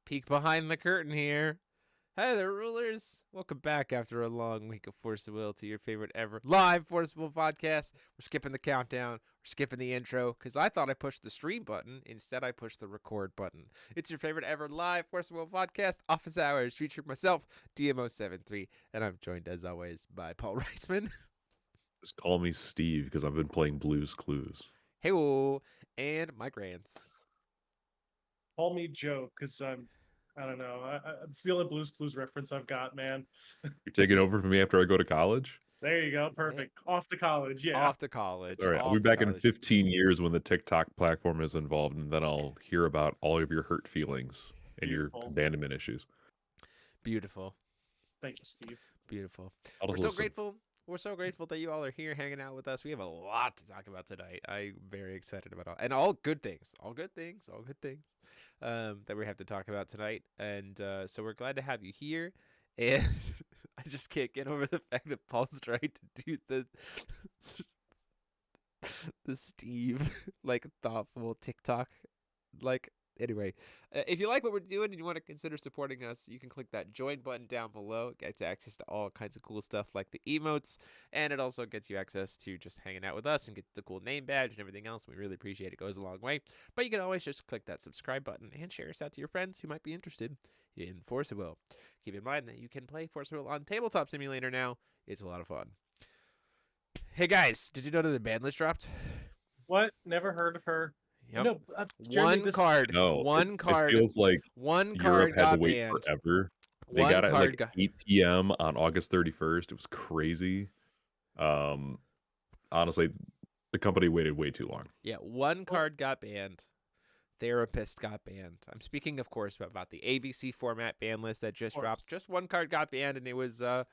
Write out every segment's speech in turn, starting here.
peek behind the curtain here. Hi there, rulers. Welcome back after a long week of Force of Will to your favorite ever live Force of Will podcast. We're skipping the countdown. We're skipping the intro because I thought I pushed the stream button. Instead, I pushed the record button. It's your favorite ever live Force of Will podcast, Office Hours, featuring myself, DMO73, and I'm joined as always by Paul Reisman. Just call me Steve because I've been playing Blue's Clues. Hey-o, and Mike Rance. Call me Joe because I don't know. It's the only Blue's Clues reference I've got, man. You're taking over for me after I go to college? There you go. Perfect. Off to college. Yeah. Off to college. All right, I'll be back in 15 years when the TikTok platform is involved, and then I'll hear about all of your hurt feelings and Beautiful. your abandonment issues. Beautiful. Thank you, Steve. Beautiful. We're so grateful. We're so grateful that you all are here hanging out with us. We have a lot to talk about tonight. I'm very excited about all good things that we have to talk about tonight. And so we're glad to have you here. And I just can't get over the fact that Paul's trying to do the Steve thoughtful TikTok Anyway, if you like what we're doing and you want to consider supporting us, you can click that join button down below. It gets access to all kinds of cool stuff like the emotes, and it also gets you access to just hanging out with us and get the cool name badge and everything else. We really appreciate it. It goes a long way. But you can always just click that subscribe button and share us out to your friends who might be interested in Force of Will. Keep in mind that you can play Force of Will on Tabletop Simulator now. It's a lot of fun. Hey guys, did you know that the ban list dropped? What? Never heard of her. Yep. No, Jeremy, one card. It feels like one Europe card had got to wait banned. forever. They got it at 8 p.m. on August 31st. It was crazy. Honestly, the company waited way too long. Yeah, one card got banned. Therapist got banned. I'm speaking, of course, about the ABC format ban list that just dropped. Just one card got banned, and it was a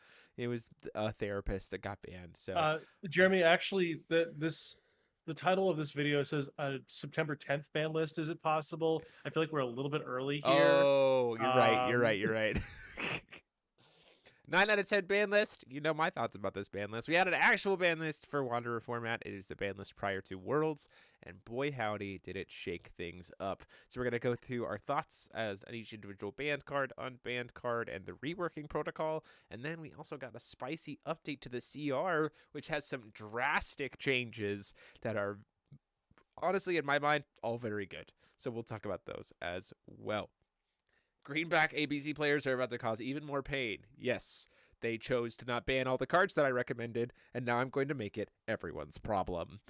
Therapist that got banned. So, Jeremy, actually, the title of this video says September 10th ban list. Is it possible? I feel like we're a little bit early here. Oh, you're right. 9 out of 10 ban list. You know my thoughts about this ban list. We had an actual ban list for Wanderer format. It is the ban list prior to Worlds, and boy howdy did it shake things up. So we're going to go through our thoughts as on each individual banned card, unbanned card, and the reworking protocol. And then we also got a spicy update to the CR, which has some drastic changes that are, honestly, in my mind, all very good. So we'll talk about those as well. Greenback ABC players are about to cause even more pain. Yes, they chose to not ban all the cards that I recommended, and now I'm going to make it everyone's problem.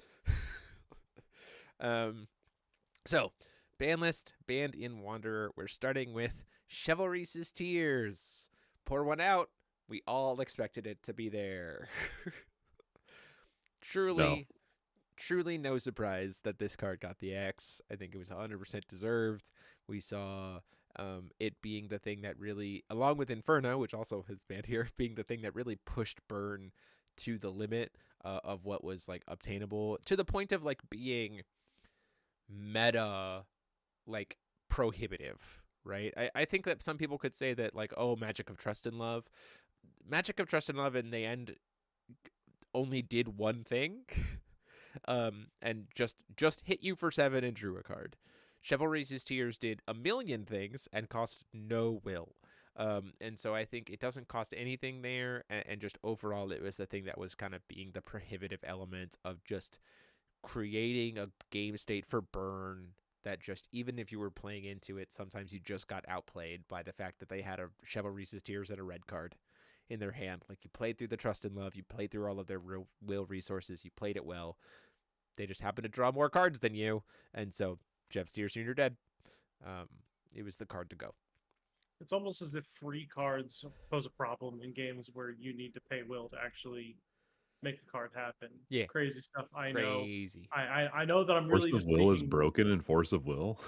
So, ban list, banned in Wanderer. We're starting with Chivalry's Tears. Pour one out. We all expected it to be there. Truly no surprise that this card got the X. I think it was 100% deserved. We saw it being the thing that really, along with Inferno, which also has banned here, being the thing that really pushed burn to the limit of what was obtainable, to the point of being meta, prohibitive, right? I think that some people could say that Magic of Trust and Love in the end only did one thing and just hit you for 7 and drew a card. Chivalry's Tears did a million things and cost no will. And so I think it doesn't cost anything there. And just overall, it was the thing that was kind of being the prohibitive element of just creating a game state for burn that just, even if you were playing into it, sometimes you just got outplayed by the fact that they had a Chivalry's Tears and a red card in their hand. You played through the Trust and Love, you played through all of their will resources, you played it well. They just happened to draw more cards than you. And so Jeff's Tears and you're dead. It was the card to go. It's almost as if free cards pose a problem in games where you need to pay will to actually make a card happen. Yeah, crazy stuff. I know. I know that I'm really Force of Will is broken in Force of Will.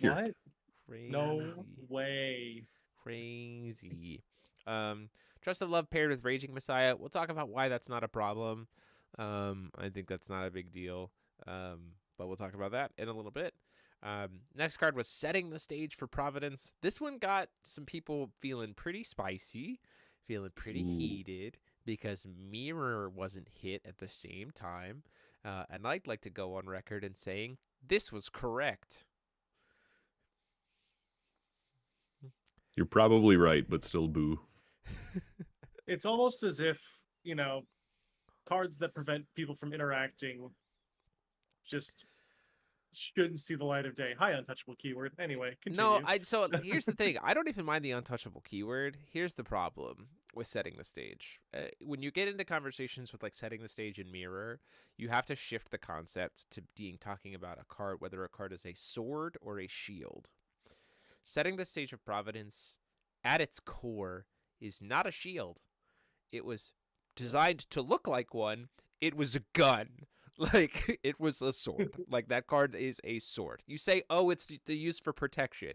Weird. What? Crazy. No way. Crazy. Trust and Love paired with Raging Messiah. We'll talk about why that's not a problem. I think that's not a big deal. But we'll talk about that in a little bit. Next card was Setting the Stage for Providence. This one got some people feeling pretty spicy, feeling pretty heated, because Mirror wasn't hit at the same time. And I'd like to go on record and saying this was correct. You're probably right, but still boo. It's almost as if, cards that prevent people from interacting just shouldn't see the light of day. Hi, untouchable keyword. Anyway, No, continue. so here's the thing. I don't even mind the untouchable keyword. Here's the problem with setting the stage. When you get into conversations with like setting the stage in Mirror, you have to shift the concept to being talking about a card, whether a card is a sword or a shield. Setting the stage of Providence, at its core, is not a shield. It was designed to look like one. It was a gun. Like, it was a sword. Like, that card is a sword. You say, oh, it's the use for protection.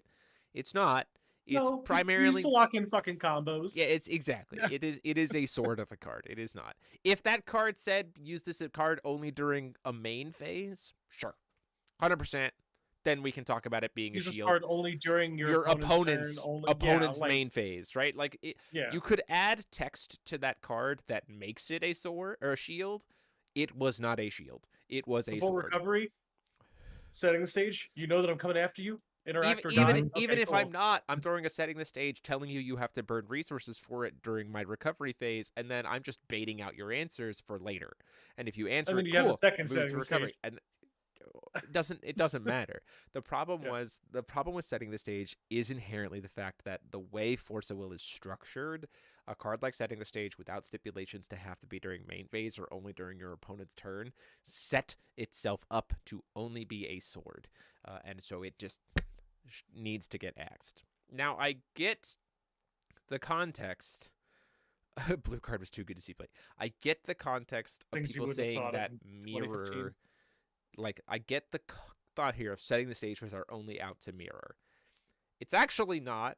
It's not. It's No, primarily used to lock in fucking combos. yeah, it's exactly. Yeah. It is a sword of a card. It is not. If that card said use this card only during a main phase, sure. 100%. Then we can talk about it being Use a this shield. card only during your opponent's turn, opponent's main phase, right? Like yeah. you could add text to that card that makes it a sword or a shield. It was not a shield. It was a Full sword. recovery, setting the stage. You know that I'm coming after you. Interact or die. Even Okay, if cool. I'm not, I'm throwing a setting the stage, telling you have to burn resources for it during my recovery phase, and then I'm just baiting out your answers for later. And if you answer And then it, you have cool, the second move setting to the recovery. stage. And it doesn't matter. The problem Yeah. was the problem with setting the stage is inherently the fact that the way Force of Will is structured, a card like setting the stage without stipulations to have to be during main phase or only during your opponent's turn set itself up to only be a sword, and so it just needs to get axed. Now I get the context. Blue card was too good to see play. I get the context of Things you people wouldn't have saying thought that of in Mirror 2015. like I get the thought here of setting the stage with our only out to Mirror. It's actually not.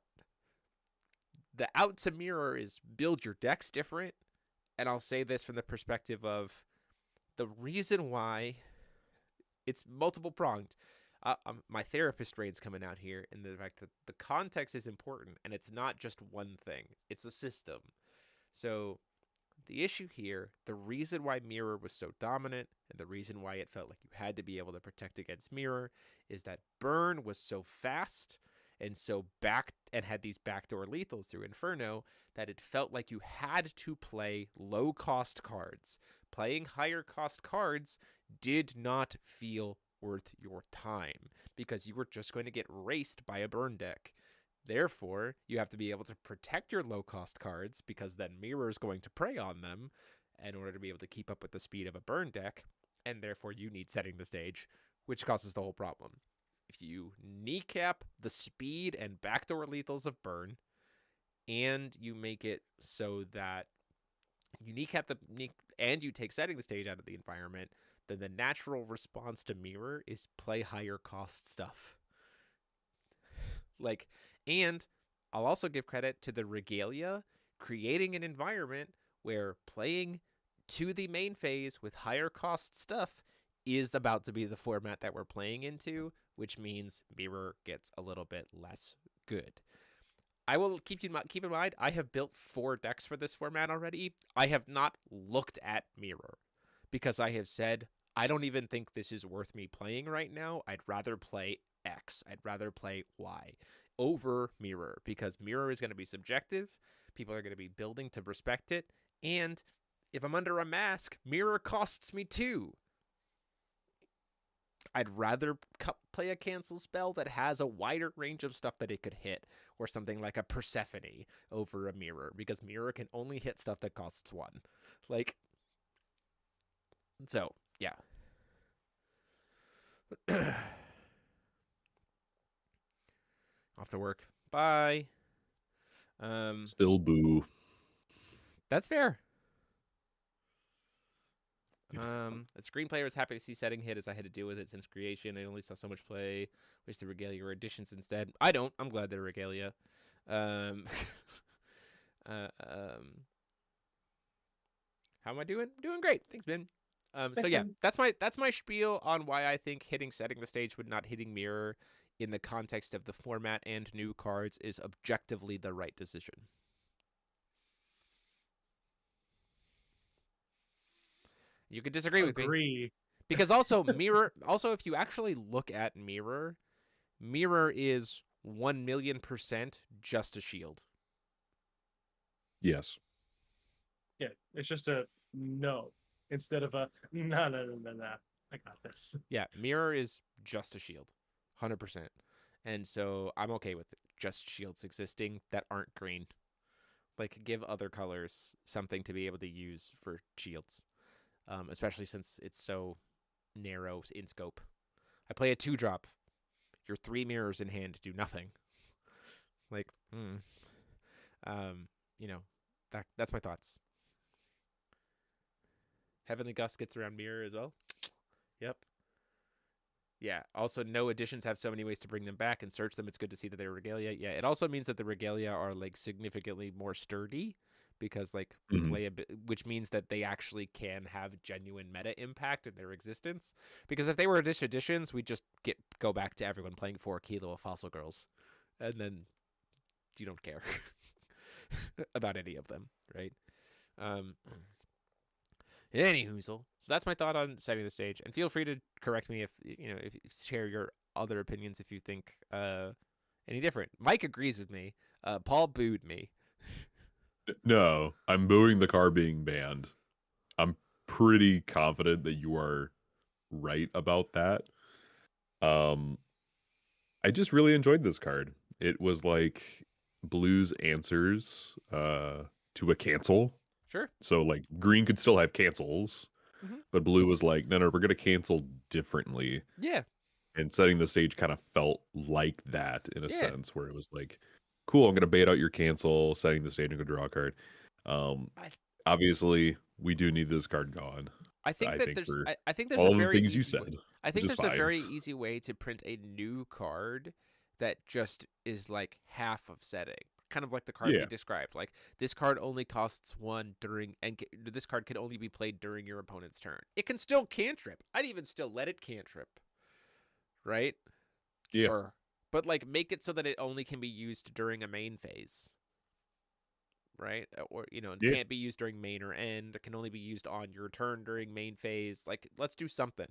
The out to Mirror is build your decks different, and I'll say this from the perspective of the reason why it's multiple pronged. My therapist brain's coming out here in the fact that the context is important, and it's not just one thing; it's a system. So the issue here, the reason why Mirror was so dominant, and the reason why it felt like you had to be able to protect against Mirror, is that Burn was so fast and so back and had these backdoor lethals through Inferno that it felt like you had to play low cost cards. Playing higher cost cards did not feel worth your time because you were just going to get raced by a burn deck. Therefore, you have to be able to protect your low cost cards because then Mirror is going to prey on them in order to be able to keep up with the speed of a burn deck, and therefore you need setting the stage, which causes the whole problem. If you kneecap the speed and backdoor lethals of burn, and you make it so that you kneecap and you take setting the stage out of the environment, then the natural response to Mirror is play higher cost stuff. And I'll also give credit to the Regalia creating an environment where playing to the main phase with higher cost stuff is about to be the format that we're playing into, which means Mirror gets a little bit less good. I will keep in mind, I have built 4 decks for this format already. I have not looked at Mirror because I have said, I don't even think this is worth me playing right now. I'd rather play X. I'd rather play Y over Mirror because Mirror is going to be subjective. People are going to be building to respect it. And if I'm under a mask, Mirror costs me 2. I'd rather play a cancel spell that has a wider range of stuff that it could hit, or something like a Persephone over a Mirror, because Mirror can only hit stuff that costs 1. So, yeah. Off to work. Bye. Still boo. That's fair. The screenplay was happy to see setting hit as I had to deal with it since creation. I only saw so much play. Wish the Regalia were additions instead. I don't. I'm glad they're Regalia. How am I doing? Doing great. Thanks, Ben. So yeah, that's my spiel on why I think hitting setting the stage but not hitting Mirror in the context of the format and new cards is objectively the right decision. You could disagree with me. Because also Mirror, also if you actually look at Mirror, Mirror is 1,000,000% just a shield. Yes. Yeah, it's just a no instead of a no. I got this. Yeah, mirror is just a shield, 100%. And so I'm okay with just shields existing that aren't green. Like, give other colors something to be able to use for shields, especially since it's so narrow in scope. I play a 2-drop. Your 3 mirrors in hand do nothing. Like, you know, that's my thoughts. Heavenly Gust gets around mirror as well. Yep. Yeah. Also, no additions have so many ways to bring them back and search them. It's good to see that they're regalia. Yeah. It also means that the regalia are like significantly more sturdy because like which means that they actually can have genuine meta impact in their existence. Because if they were just additions, we'd just go back to everyone playing 4 kilo of Fossil Girls, and then you don't care about any of them, right? Anywho, so that's my thought on setting the stage, and feel free to correct me if if share your other opinions if you think any different. Mike agrees with me. Paul booed me. No, I'm booing the card being banned. I'm pretty confident that you are right about that. I just really enjoyed this card. It was like Blue's answers to a cancel. Sure. So like green could still have cancels, but blue was like, no, we're gonna cancel differently. Yeah. And setting the stage kind of felt like that in a sense, where it was like, cool, I'm gonna bait out your cancel, setting the stage and go draw a card. Obviously, we do need this card gone. I think there's all a the very things you easy said. way. I think there's a very easy way to print a new card that just is like half of setting. Kind of like the card we described. Like, this card only costs 1 during, and this card can only be played during your opponent's turn. It can still cantrip. I'd even still let it cantrip. Right? Yeah. Sure. But like, make it so that it only can be used during a main phase. Right? Or, it can't be used during main or end. It can only be used on your turn during main phase. Like, let's do something,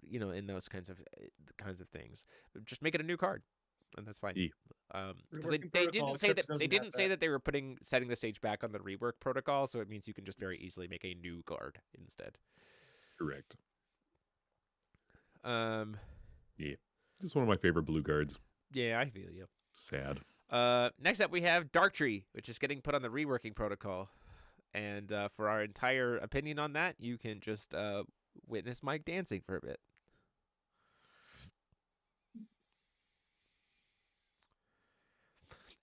in those kinds of things. Just make it a new card, and that's fine. Because they didn't say that they were setting the stage back on the rework protocol, so it means you can just very easily make a new card instead. Correct. Yeah. Just one of my favorite blue cards. Yeah, I feel you. Sad. Next up we have Darktree, which is getting put on the reworking protocol. And for our entire opinion on that, you can just witness Mike dancing for a bit.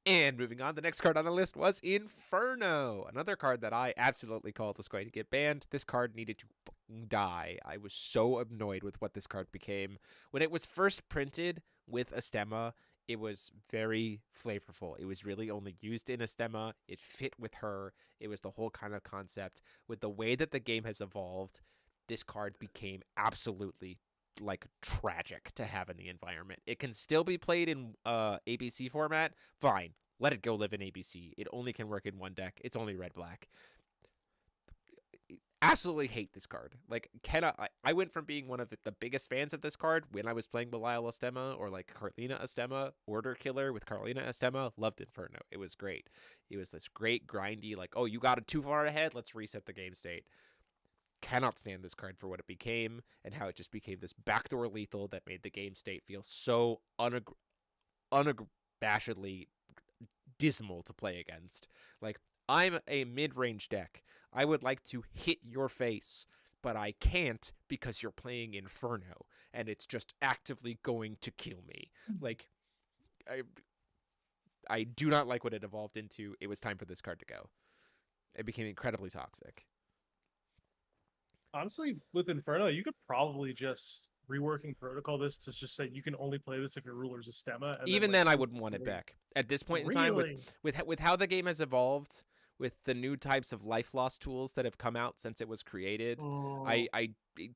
And moving on, the next card on the list was Inferno, another card that I absolutely called was going to get banned. This card needed to fucking die. I was so annoyed with what this card became. When it was first printed with a stemma, it was very flavorful. It was really only used in a stemma. It fit with her. It was the whole kind of concept. With the way that the game has evolved, this card became absolutely like tragic to have in the environment. It can still be played in ABC format. Fine. Let it go live in ABC. It only can work in one deck. It's only red-black. Absolutely hate this card. Like, I went from being one of the biggest fans of this card when I was playing Belial Astema or like Carlina Astema, Order Killer with Carlina Astema. Loved Inferno. It was great. It was this great grindy, like, oh, you got it too far ahead, let's reset the game state. Cannot stand this card for what it became and how it just became this backdoor lethal that made the game state feel so unabashedly dismal to play against. Like, I'm a mid-range deck. I would like to hit your face, but I can't because you're playing Inferno, and it's just actively going to kill me. Like, I do not like what it evolved into. It was time for this card to go. It became incredibly toxic. Honestly, with Inferno, you could probably just reworking protocol this to just say you can only play this if your ruler's a stemma. And even then, I wouldn't want it back. At this point in time, with how the game has evolved, with the new types of life loss tools that have come out since it was created,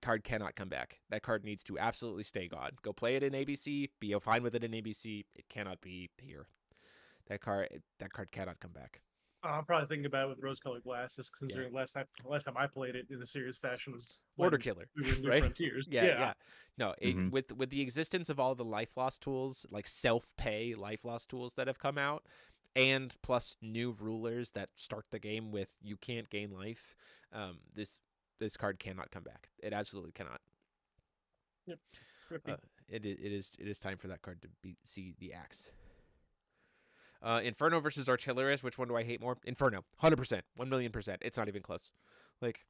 card cannot come back. That card needs to absolutely stay gone. Go play it in ABC. Be fine with it in ABC. It cannot be here. That card cannot come back. I'm probably thinking about it with rose-colored glasses, considering last time I played it in a serious fashion was Order Killer, right? Frontiers. Yeah. No, with the existence of all the life loss tools, like self-pay life loss tools that have come out, and plus new rulers that start the game with you can't gain life, this card cannot come back. It absolutely cannot. Yep. It is time for that card to see the axe. Inferno versus Artillerist. Which one do I hate more? Inferno, 100%, 1,000,000%. It's not even close. Like,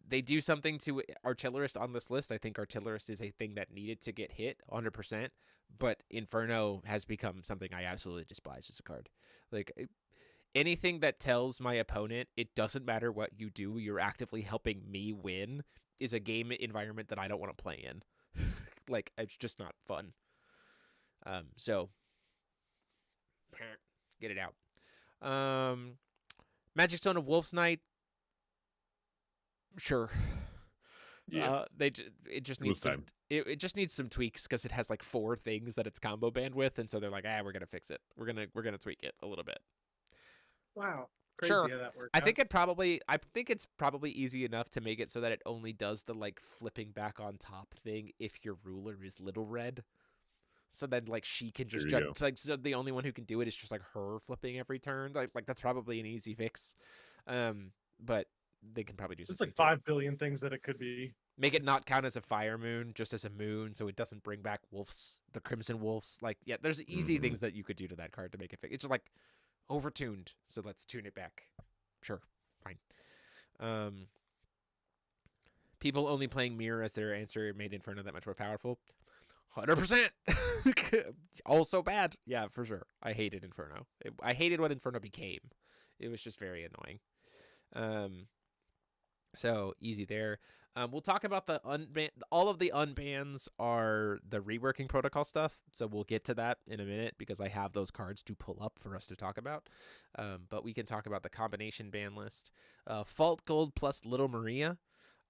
they do something to Artillerist on this list. I think Artillerist is a thing that needed to get hit 100%, but Inferno has become something I absolutely despise as a card. Like, anything that tells my opponent it doesn't matter what you do, you're actively helping me win, is a game environment that I don't want to play in. Like, it's just not fun. So get it out. Magic Stone of Wolf's Night. Sure. Yeah. It just needs some, it just needs some tweaks because it has like 4 things that it's combo banned with, and so they're like, we're gonna fix it. We're gonna tweak it a little bit. Wow. Crazy Sure. how that worked I out. think it's probably easy enough to make it so that it only does the like flipping back on top thing if your ruler is little red. So then like she can just so the only one who can do it is just like her flipping every turn. Like that's probably an easy fix. But they can probably do There's something. like 5 billion things that it could be. Make it not count as a fire moon, just as a moon, so it doesn't bring back wolves, the crimson wolves. Like, yeah, there's easy things that you could do to that card to make it fix. It's just like overtuned, so let's tune it back. Sure, fine. People only playing Mirror as their answer made Inferno that much more powerful. 100%. Also bad. Yeah, for sure. I hated Inferno. I hated what Inferno became. It was just very annoying. So easy there. We'll talk about the all of the unbans are the reworking protocol stuff. So we'll get to that in a minute because I have those cards to pull up for us to talk about. But we can talk about the combination ban list. Fault Gold plus Little Maria,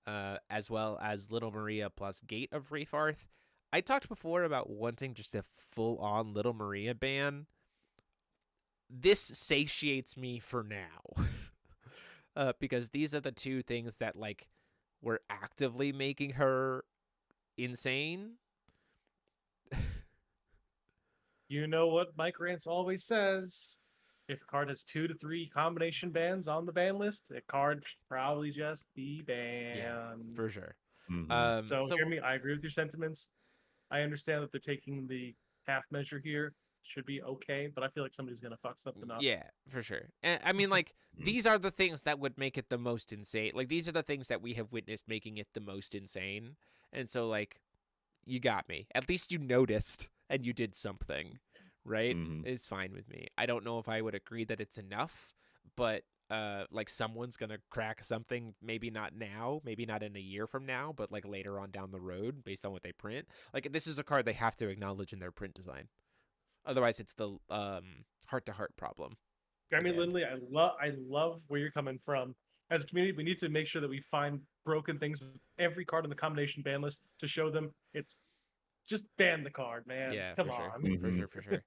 as well as Little Maria plus Gate of Refarth. I talked before about wanting just a full-on Little Maria ban. This satiates me for now. Because these are the 2 things that like were actively making her insane. You know what Mike Rance always says: if a card has 2 to 3 combination bans on the ban list, a card should probably just be banned. Yeah, for sure. So hear me, I agree with your sentiments. I understand that they're taking the half measure here. Should be okay, but I feel like somebody's gonna fuck something up. Yeah, for sure. And I mean, like, these are the things that would make it the most insane. Like, these are the things that we have witnessed making it the most insane. And so, like, you got me. At least you noticed and you did something, right? It's fine with me. I don't know if I would agree that it's enough, but like someone's gonna crack something. Maybe not now, maybe not in a year from now, but like later on down the road, based on what they print. Like, this is a card they have to acknowledge in their print design. Otherwise, it's the heart-to-heart problem. I mean, Lindley, I love where you're coming from. As a community, we need to make sure that we find broken things with every card on the combination ban list to show them it's just ban the card, man. Yeah, Come for on. Sure. For sure.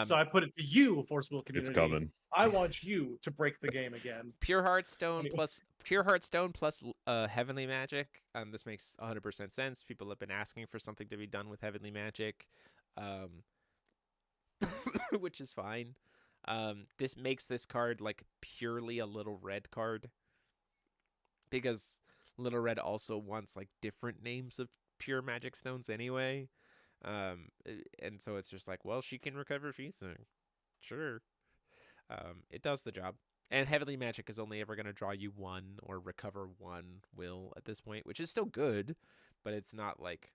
So I put it to you, Force Will community. It's coming. I want you to break the game again. Pure Heartstone plus Heavenly Magic. This makes 100% sense. People have been asking for something to be done with Heavenly Magic. Which is fine. This makes this card like purely a little red card because Little Red also wants like different names of pure magic stones anyway. And so it's just like, well, she can recover Feasting. Sure. It does the job. And Heavenly Magic is only ever going to draw you 1 or recover 1 will at this point, which is still good, but it's not like,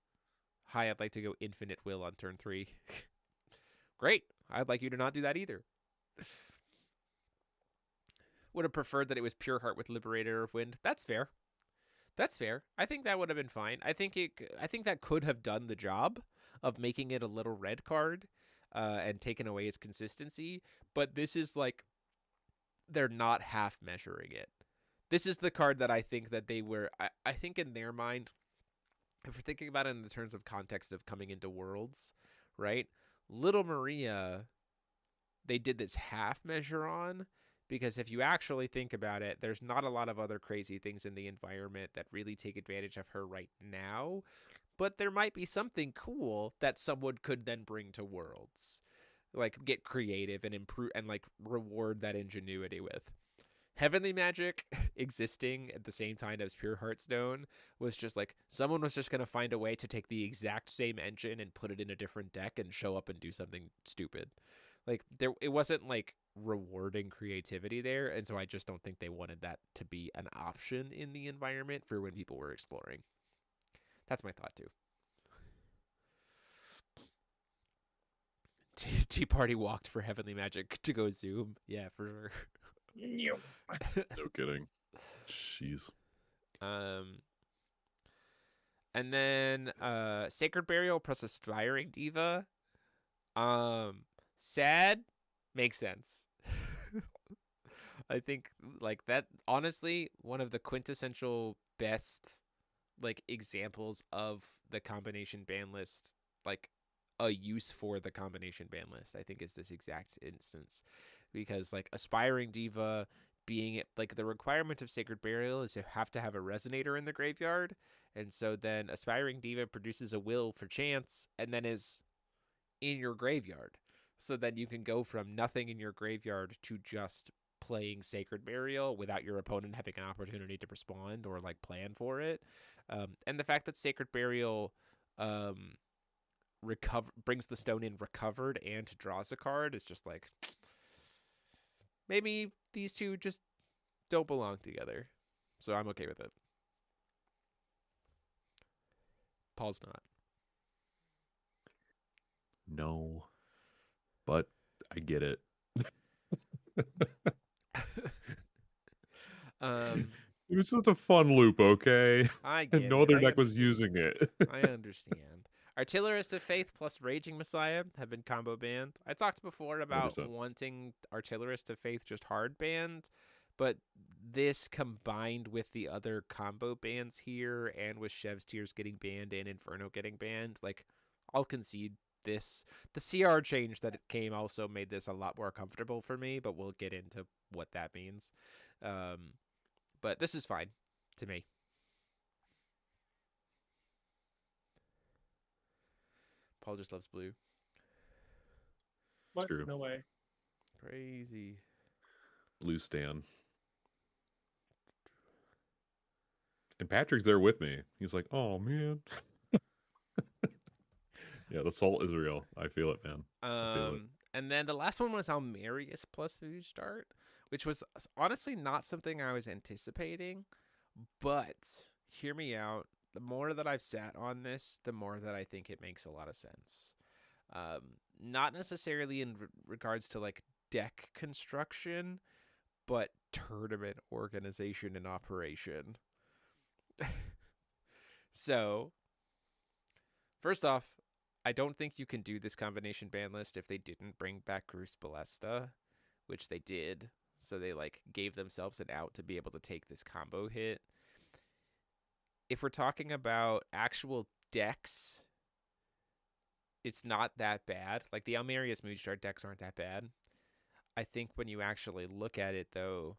hi, I'd like to go infinite will on turn 3. Great. I'd like you to not do that either. Would have preferred that it was Pure Heart with Liberator of Wind. That's fair. That's fair. I think that would have been fine. I think that could have done the job of making it a little red card and taken away its consistency. But this is like, they're not half measuring it. This is the card that I think that they were, I think in their mind, if we're thinking about it in the terms of context of coming into Worlds, right? Little Maria, they did this half measure on Because if you actually think about it, there's not a lot of other crazy things in the environment that really take advantage of her right now. But there might be something cool that someone could then bring to Worlds. Like, get creative and improve and, like, reward that ingenuity with. Heavenly Magic existing at the same time as pure Hearthstone was just like someone was just going to find a way to take the exact same engine and put it in a different deck and show up and do something stupid. Like it wasn't like rewarding creativity there, and so I just don't think they wanted that to be an option in the environment for when people were exploring. That's my thought too. Tea Party walked for Heavenly Magic to go Zoom. Yeah, for sure. No kidding. Jeez. And then Sacred Burial plus Aspiring Diva. Sad makes sense. I think like that honestly one of the quintessential best like examples of the combination ban list, like a use for the combination ban list, I think is this exact instance. Because like Aspiring Diva being like the requirement of Sacred Burial is you have to have a resonator in the graveyard, and so then Aspiring Diva produces a will for chance and then is in your graveyard. So then you can go from nothing in your graveyard to just playing Sacred Burial without your opponent having an opportunity to respond or like plan for it. And the fact that Sacred Burial brings the stone in recovered and draws a card is just like maybe these two just don't belong together. So I'm okay with it. Paul's not. No. But I get it. It was just a fun loop, okay? I get No it. other I deck was understand. using it. I understand. Artillerist of Faith plus Raging Messiah have been combo banned. I talked before about 100%. wanting Artillerist of Faith just hard banned, but this combined with the other combo bans here and with Chev's Tears getting banned and Inferno getting banned, like I'll concede this. The CR change that it came also made this a lot more comfortable for me, but we'll get into what that means. But this is fine to me. Paul just loves blue. What? True. No way. Crazy. Blue Stan. And Patrick's there with me. He's like, oh, man. Yeah, the salt is real. I feel it, man. I feel it. And then the last one was Almerius plus Food Start, which was honestly not something I was anticipating. But hear me out. The more that I've sat on this, the more that I think it makes a lot of sense. Not necessarily in regards to like deck construction, but tournament organization and operation. So, first off, I don't think you can do this combination ban list if they didn't bring back Gruus Ballesta, which they did. So they like gave themselves an out to be able to take this combo hit. If we're talking about actual decks, it's not that bad. Like the Almerius Moonshard decks aren't that bad. I think when you actually look at it though,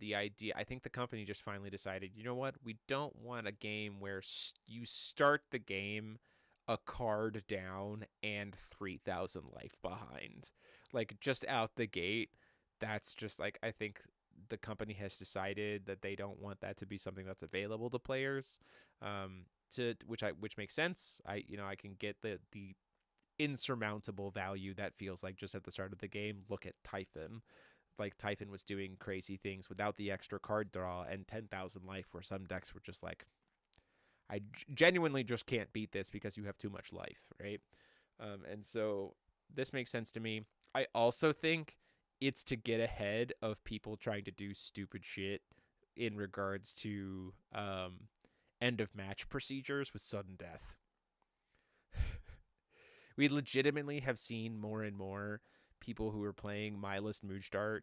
I think the company just finally decided, you know what? We don't want a game where you start the game a card down and 3,000 life behind. Like just out the gate, that's just like I think the company has decided that they don't want that to be something that's available to players. Which makes sense. I can get the insurmountable value that feels like just at the start of the game. Look at Typhon. Like Typhon was doing crazy things without the extra card draw and 10,000 life, where some decks were just like, I genuinely just can't beat this because you have too much life, right? And so this makes sense to me. I also think it's to get ahead of people trying to do stupid shit in regards to end of match procedures with sudden death. We legitimately have seen more and more people who are playing Mindless Moonstart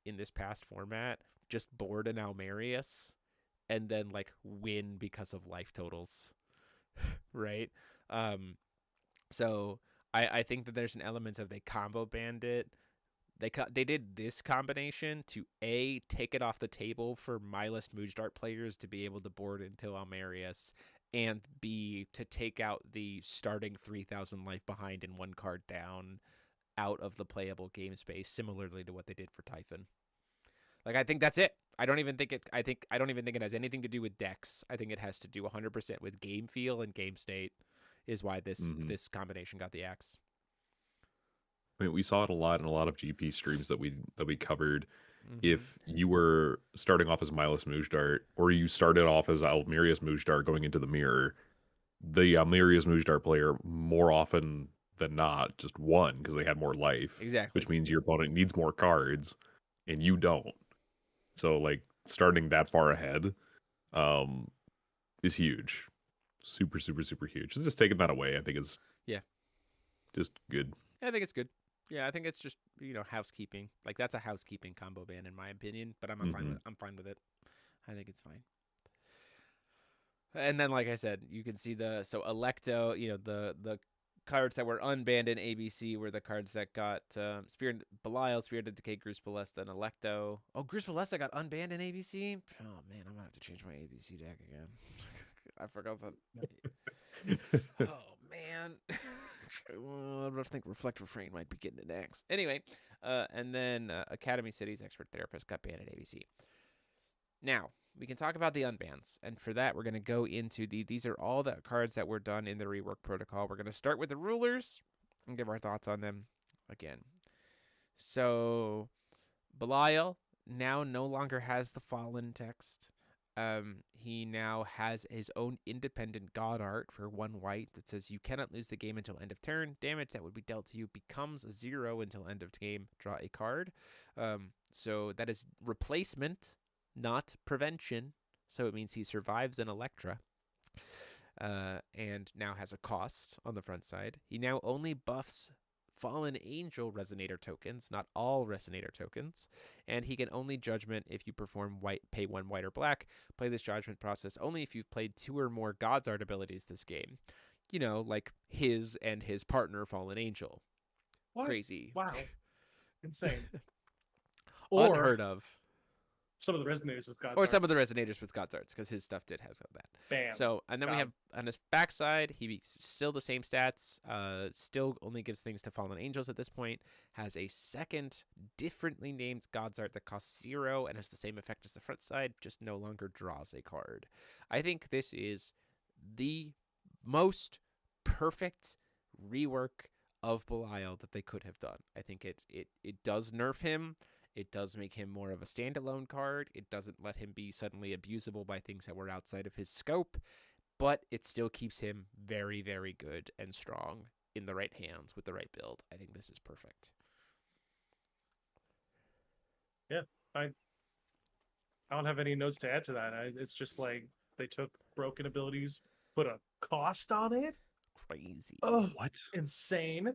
in this past format just board an Almerius and then like win because of life totals. Right? So I think that there's an element of they combo banned it They did this combination to A, take it off the table for Milas Mujdart players to be able to board into Almerius, and B, to take out the starting 3,000 life behind and 1 card down out of the playable game space, similarly to what they did for Typhon. Like, I think that's it. I don't even think it has anything to do with decks. I think it has to do 100% with game feel and game state is why this combination got the axe. I mean, we saw it a lot in a lot of GP streams that we covered. Mm-hmm. If you were starting off as Milas Mujdart, or you started off as Almerius Mujdart going into the mirror, the Almerius Mujdart player more often than not just won because they had more life. Exactly. Which means your opponent needs more cards, and you don't. So, like, starting that far ahead is huge. Super, super, super huge. So just taking that away, I think is just good. I think it's good. Yeah, I think it's just, housekeeping. Like, that's a housekeeping combo ban in my opinion, but I'm fine with it. I think it's fine. And then, like I said, you can see Electo, the cards that were unbanned in ABC were the cards that got Belial, Spirited Decay, Gruce Ballesta, and Electo. Oh, Gruce Ballesta got unbanned in ABC? Oh, man, I'm going to have to change my ABC deck again. I forgot that. Oh, man. I think Reflect Refrain might be getting it next. Anyway, and then Academy City's Expert Therapist got banned at ABC. Now, we can talk about the unbans, and for that, we're going to go into these are all the cards that were done in the rework protocol. We're going to start with the rulers and give our thoughts on them again. So, Belial now no longer has the Fallen text. He now has his own independent god art for 1 white that says you cannot lose the game until end of turn. Damage that would be dealt to you becomes 0 until end of game. Draw a card. So that is replacement, not prevention. So it means he survives an Electra. And now has a cost on the front side. He now only buffs Fallen Angel Resonator tokens, not all Resonator tokens, and he can only Judgment if you perform pay 1 white or black. Play this Judgment process only if you've played 2 or more God's Art abilities this game. Like his and his partner Fallen Angel. What? Crazy. Wow. Insane. Unheard of. Some of the resonators with God's Or Arts. some of the resonators with God's Arts, because his stuff did have that. Bam. So, and then we Got have on his backside, he's still the same stats, still only gives things to Fallen Angels at this point, has a second, differently named God's Art that costs 0 and has the same effect as the front side, just no longer draws a card. I think this is the most perfect rework of Belial that they could have done. I think it does nerf him. It does make him more of a standalone card. It doesn't let him be suddenly abusable by things that were outside of his scope, but it still keeps him very, very good and strong in the right hands with the right build. I think this is perfect. Yeah, I don't have any notes to add to that. It's just like they took broken abilities, put a cost on it. Crazy. Oh, What? insane.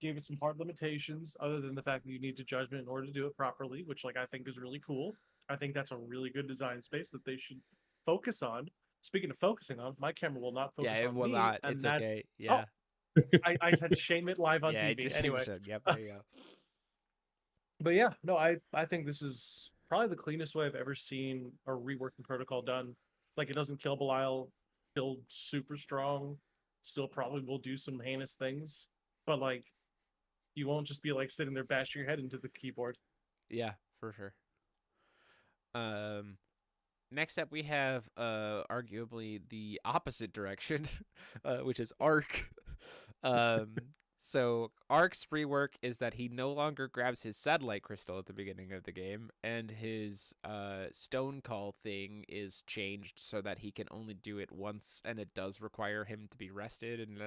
Gave it some hard limitations, other than the fact that you need to Judgment in order to do it properly, which I think is really cool. I think that's a really good design space that they should focus on. Speaking of focusing on, my camera will not focus Yeah, it on will me, not. and It's that's... okay. Yeah. Oh, I just had to shame it live on Yeah, TV. Anyway. Yep, there you go. But yeah, no, I think this is probably the cleanest way I've ever seen a reworking protocol done. Like, it doesn't kill Belial, still super strong, still probably will do some heinous things, but like, you won't just be like sitting there bashing your head into the keyboard. Yeah, for sure. Next up we have arguably the opposite direction, which is Arc. So Arc's rework is that he no longer grabs his satellite crystal at the beginning of the game, and his stone call thing is changed so that he can only do it once, and it does require him to be rested and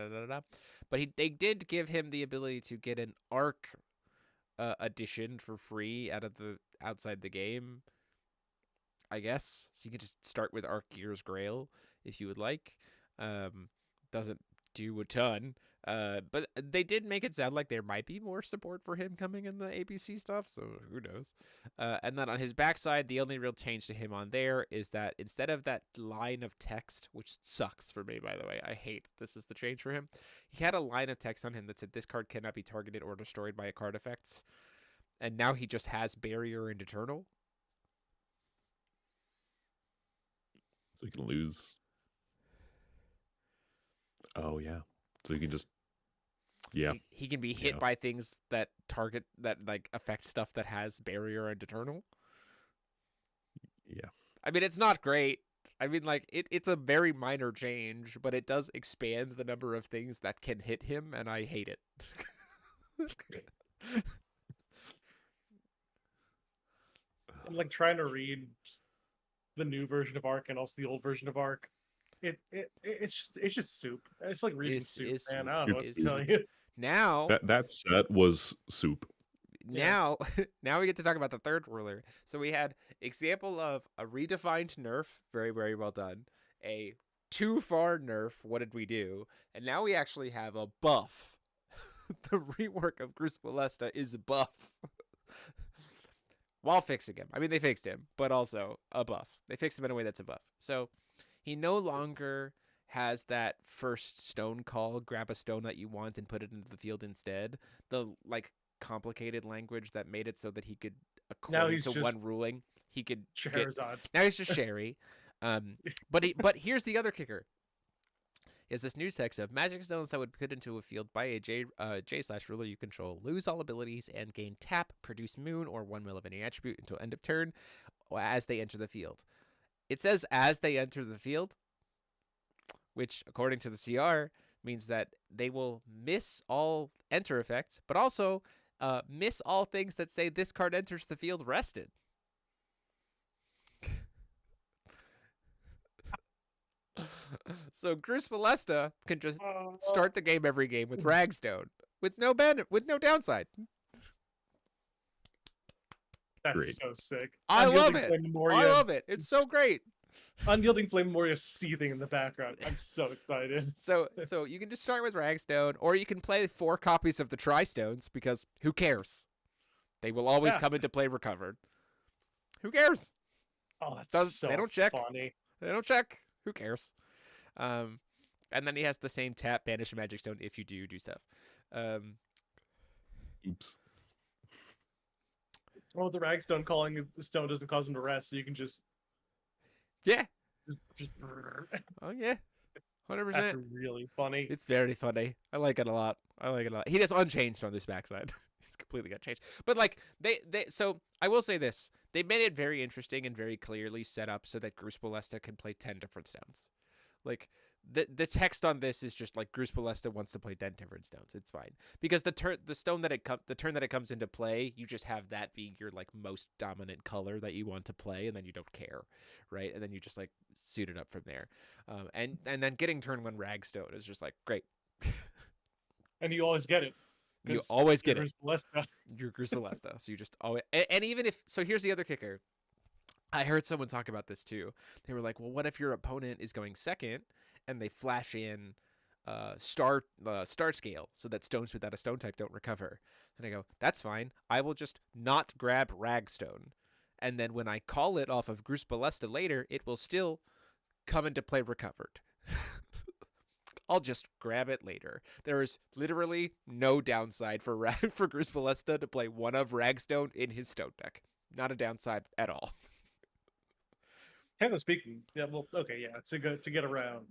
But they did give him the ability to get an Arc edition for free outside the game, I guess. So you can just start with Arc Gears Grail if you would like. Doesn't do a ton, but they did make it sound like there might be more support for him coming in the ABC stuff, so who knows. And then on his backside, the only real change to him on there is that instead of that line of text, which sucks for me, by the way, I hate this is the change for him, he had a line of text on him that said this card cannot be targeted or destroyed by a card effect. and now he just has barrier and eternal. So you can lose. Oh yeah. So you can just He can be hit Yeah. by things that like affect stuff that has barrier and eternal. Yeah. I mean, it's not great. I mean, like it's a very minor change, but it does expand the number of things that can hit him, and I hate it. I'm like trying to read the new version of Arc and also the old version of Arc. It's just soup. It's like reading soup, Is man. soup. I don't know what It's to tell you. Now, That set was soup. now, now we get to talk about the third ruler. So we had example of a redefined nerf, very, very well done. A too far nerf, what did we do? And now we actually have a buff. The rework of Gruus Molesta is a buff. While fixing him. I mean, they fixed him, but also a buff. They fixed him in a way that's a buff. So he no longer has that first stone call, grab a stone that you want and put it into the field instead. The like complicated language that made it so that he could, according to one ruling, he could Charizard. now he's just Sherry. But here's the other kicker. Is this new text of magic stones that would put into a field by a J/ruler you control, lose all abilities and gain tap, produce moon or 1 mil of any attribute until end of turn as they enter the field. It says as they enter the field, which according to the CR means that they will miss all enter effects, but also miss all things that say this card enters the field rested. So Gruus Molesta can just start the game every game with Ragstone with no downside. That's Great. so sick. I love Unyielding it. Flame Memoria, I love it. It's so great. Unyielding Flame Memoria seething in the background. I'm so excited. So you can just start with Ragstone, or you can play 4 copies of the Tri-Stones because who cares? They will always come into play recovered. Who cares? Oh, that's so they don't check. funny. They don't check. Who cares? And then he has the same tap, banish a magic stone if you do stuff. Oops. Well, the Ragstone calling the stone doesn't cause him to rest, so you can just Yeah. just Oh yeah. 100%. That's really funny. It's very funny. I like it a lot. He is unchanged on this backside. He's completely unchanged. But like so I will say this. They made it very interesting and very clearly set up so that Gruus Molesta can play 10 different stones. Like the text on this is just like Gruus Molesta wants to play 10 different stones. It's fine. Because the turn that it comes into play, you just have that being your like most dominant color that you want to play, and then you don't care, right? And then you just like suit it up from there. And then getting turn 1 Ragstone is just like great. And you always get it. You always get it. Molesta. You're Gruus Molesta. So you just always, and even if, so here's the other kicker. I heard someone talk about this too. They were like, well, what if your opponent is going second and they flash in star scale so that stones without a stone type don't recover? And I go, that's fine. I will just not grab Ragstone. And then when I call it off of Gruus Molesta later, it will still come into play recovered. I'll just grab it later. There is literally no downside for Gruus Molesta to play 1 of Ragstone in his stone deck. Not a downside at all. Kind of speaking, yeah. Well, okay, yeah. To get around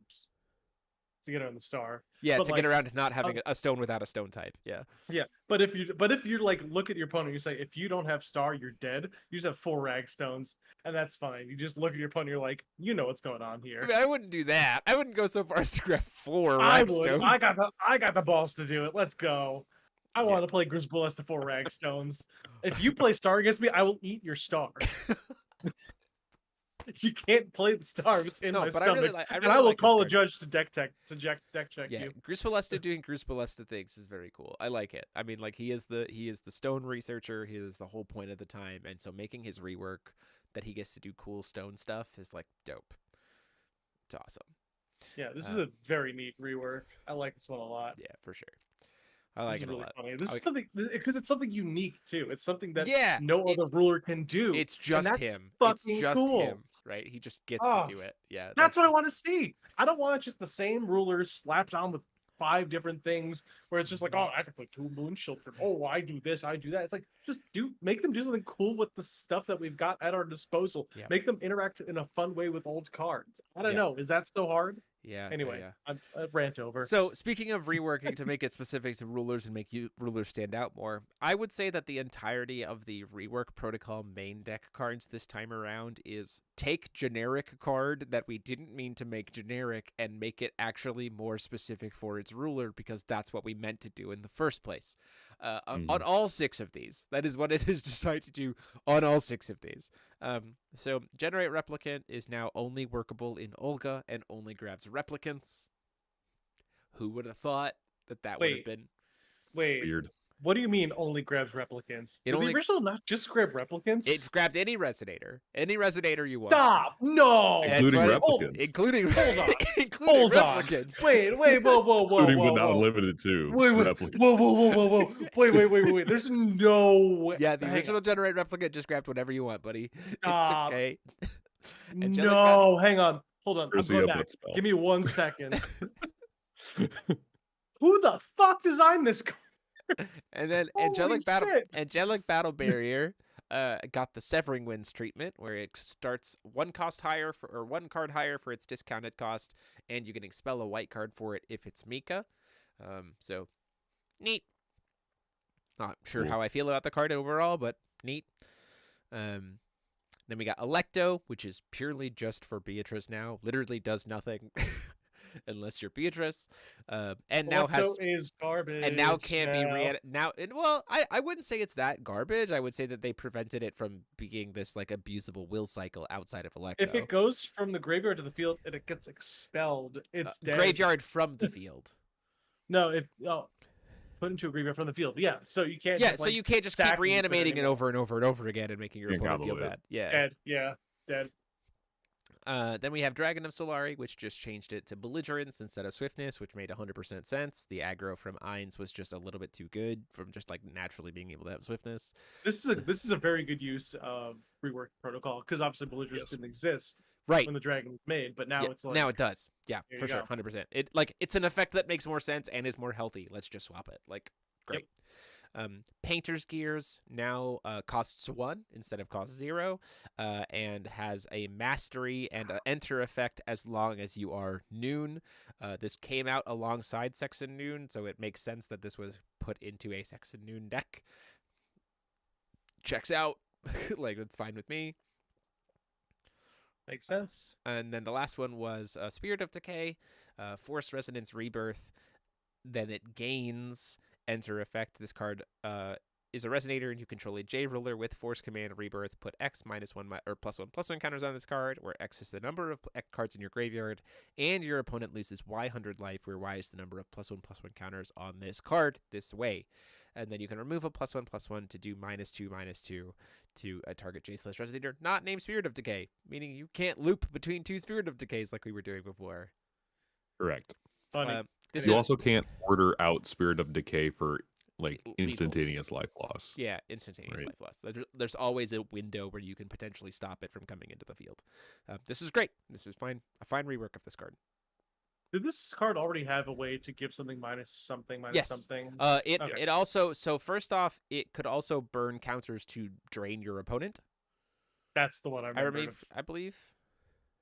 the star. Yeah, But to like, get around to not having a stone without a stone type. Yeah. Yeah, but if you like look at your opponent, you say if you don't have star, you're dead. You just have 4 Ragstones, and that's fine. You just look at your opponent, you're like, you know what's going on here. I mean, I wouldn't do that. I wouldn't go so far as to grab 4 I Ragstones. would. I got the balls to do it. Let's go. I want to play Gruus Molesta 4 Ragstones. If you play star against me, I will eat your star. You can't play the star if it's in my stomach. And I will call a judge to deck check yeah, you. Gruus Molesta doing Gruus Molesta things is very cool. I like it. I mean, like he is the stone researcher. He is the whole point of the time, and so making his rework that he gets to do cool stone stuff is like dope. It's awesome. Yeah, this is a very neat rework. I like this one a lot. Yeah, for sure. I like it really a lot. Funny. This is something because it's something unique too. It's something that yeah, no other ruler can do. It's just him. It's just cool. him, right? He just gets to do it. Yeah, that's what I want to see. I don't want just the same rulers slapped on with 5 different things where it's just like, oh, I can put 2 moon shields. Oh, I do this, I do that. It's like, just make them do something cool with the stuff that we've got at our disposal. Yeah. Make them interact in a fun way with old cards. I don't Yeah. know. Is that so hard? Yeah. Anyway, yeah. I've rant over. So speaking of reworking to make it specific to rulers and make rulers stand out more, I would say that the entirety of the rework protocol main deck cards this time around is take generic card that we didn't mean to make generic and make it actually more specific for its ruler, because that's what we meant to do in the first place. On all 6 of these, that is what it is decided to do on all 6 of these. So generate replicant is now only workable in Olga and only grabs replicants. Who would have thought that would have been Weird. What do you mean only grabs replicants? Did only- the original not just grab replicants? It grabbed any resonator you want. Stop! No! Including That's what replicants. including Hold on. including Hold on. replicants. Wait, whoa, Including but not whoa. limited to. Wait, replicants. whoa. Wait. There's no way. Yeah, the Hang original generate replicant just grabbed whatever you want, buddy. Stop. It's okay. on. Angelic No, hang on. Hold on. I'm Courtesy going of back. that spell. Give me 1 second. Who the fuck designed this card? And then Holy Angelic Battle shit. Barrier got the Severing Winds treatment, where it starts 1 card higher for its discounted cost, and you can expel a white card for it if it's Mika. So neat. Not sure Cool. how I feel about the card overall, but neat. Then we got Electo, which is purely just for Beatrice now. Literally does nothing unless you're Beatrice. And now Electo is garbage. and now can't be now. I wouldn't say it's that garbage. I would say that they prevented it from being this like abusable will cycle outside of Electo. If it goes from the graveyard to the field and it gets expelled, it's dead. Graveyard from the field. No, put into a graveyard from the field. Yeah, so you can't. Yeah, just, so like, you can't just keep stack and put it reanimating it anymore. over and over and over again and making your Can't opponent feel combo it. bad. Yeah. Dead. Yeah, dead. Then we have Dragon of Solari, which just changed it to Belligerence instead of Swiftness, which made 100% sense. The aggro from Ainz was just a little bit too good from just like naturally being able to have Swiftness. This is a very good use of rework protocol because obviously Belligerence didn't exist Right. when the dragon was made, but now Yeah, it's like now it does. Yeah, There for you sure, go. 100%. It's an effect that makes more sense and is more healthy. Let's just swap it. Like, great. Painter's Gears now costs 1 instead of costs 0, and has a mastery and an enter effect as long as you are Noon. This came out alongside Sexton Noon, so it makes sense that this was put into a Sexton Noon deck. Checks out. Like, that's fine with me. makes sense. And then the last one was Spirit of Decay, Force Resonance Rebirth. Then it gains enter effect. This card is a resonator, and you control a J ruler with Force Command Rebirth. Put X -1 or +1/+1 counters on this card, where X is the number of cards in your graveyard, and your opponent loses Y 100 life, where Y is the number of +1/+1 counters on this card this way. And then you can remove a +1/+1 to do -2/2 to a target J// resonator, not named Spirit of Decay, meaning you can't loop between 2 Spirit of Decays like we were doing before. Correct. Funny. This You is also can't order out Spirit of Decay for like Lethals. instantaneous life loss. Yeah, instantaneous Right. life loss. There's always a window where you can potentially stop it from coming into the field. This is great. This is fine. A fine rework of this card. Did this card already have a way to give something minus something minus Yes. something? It Okay. it also, so first off, it could also burn counters to drain your opponent. That's the one I remember. I believe.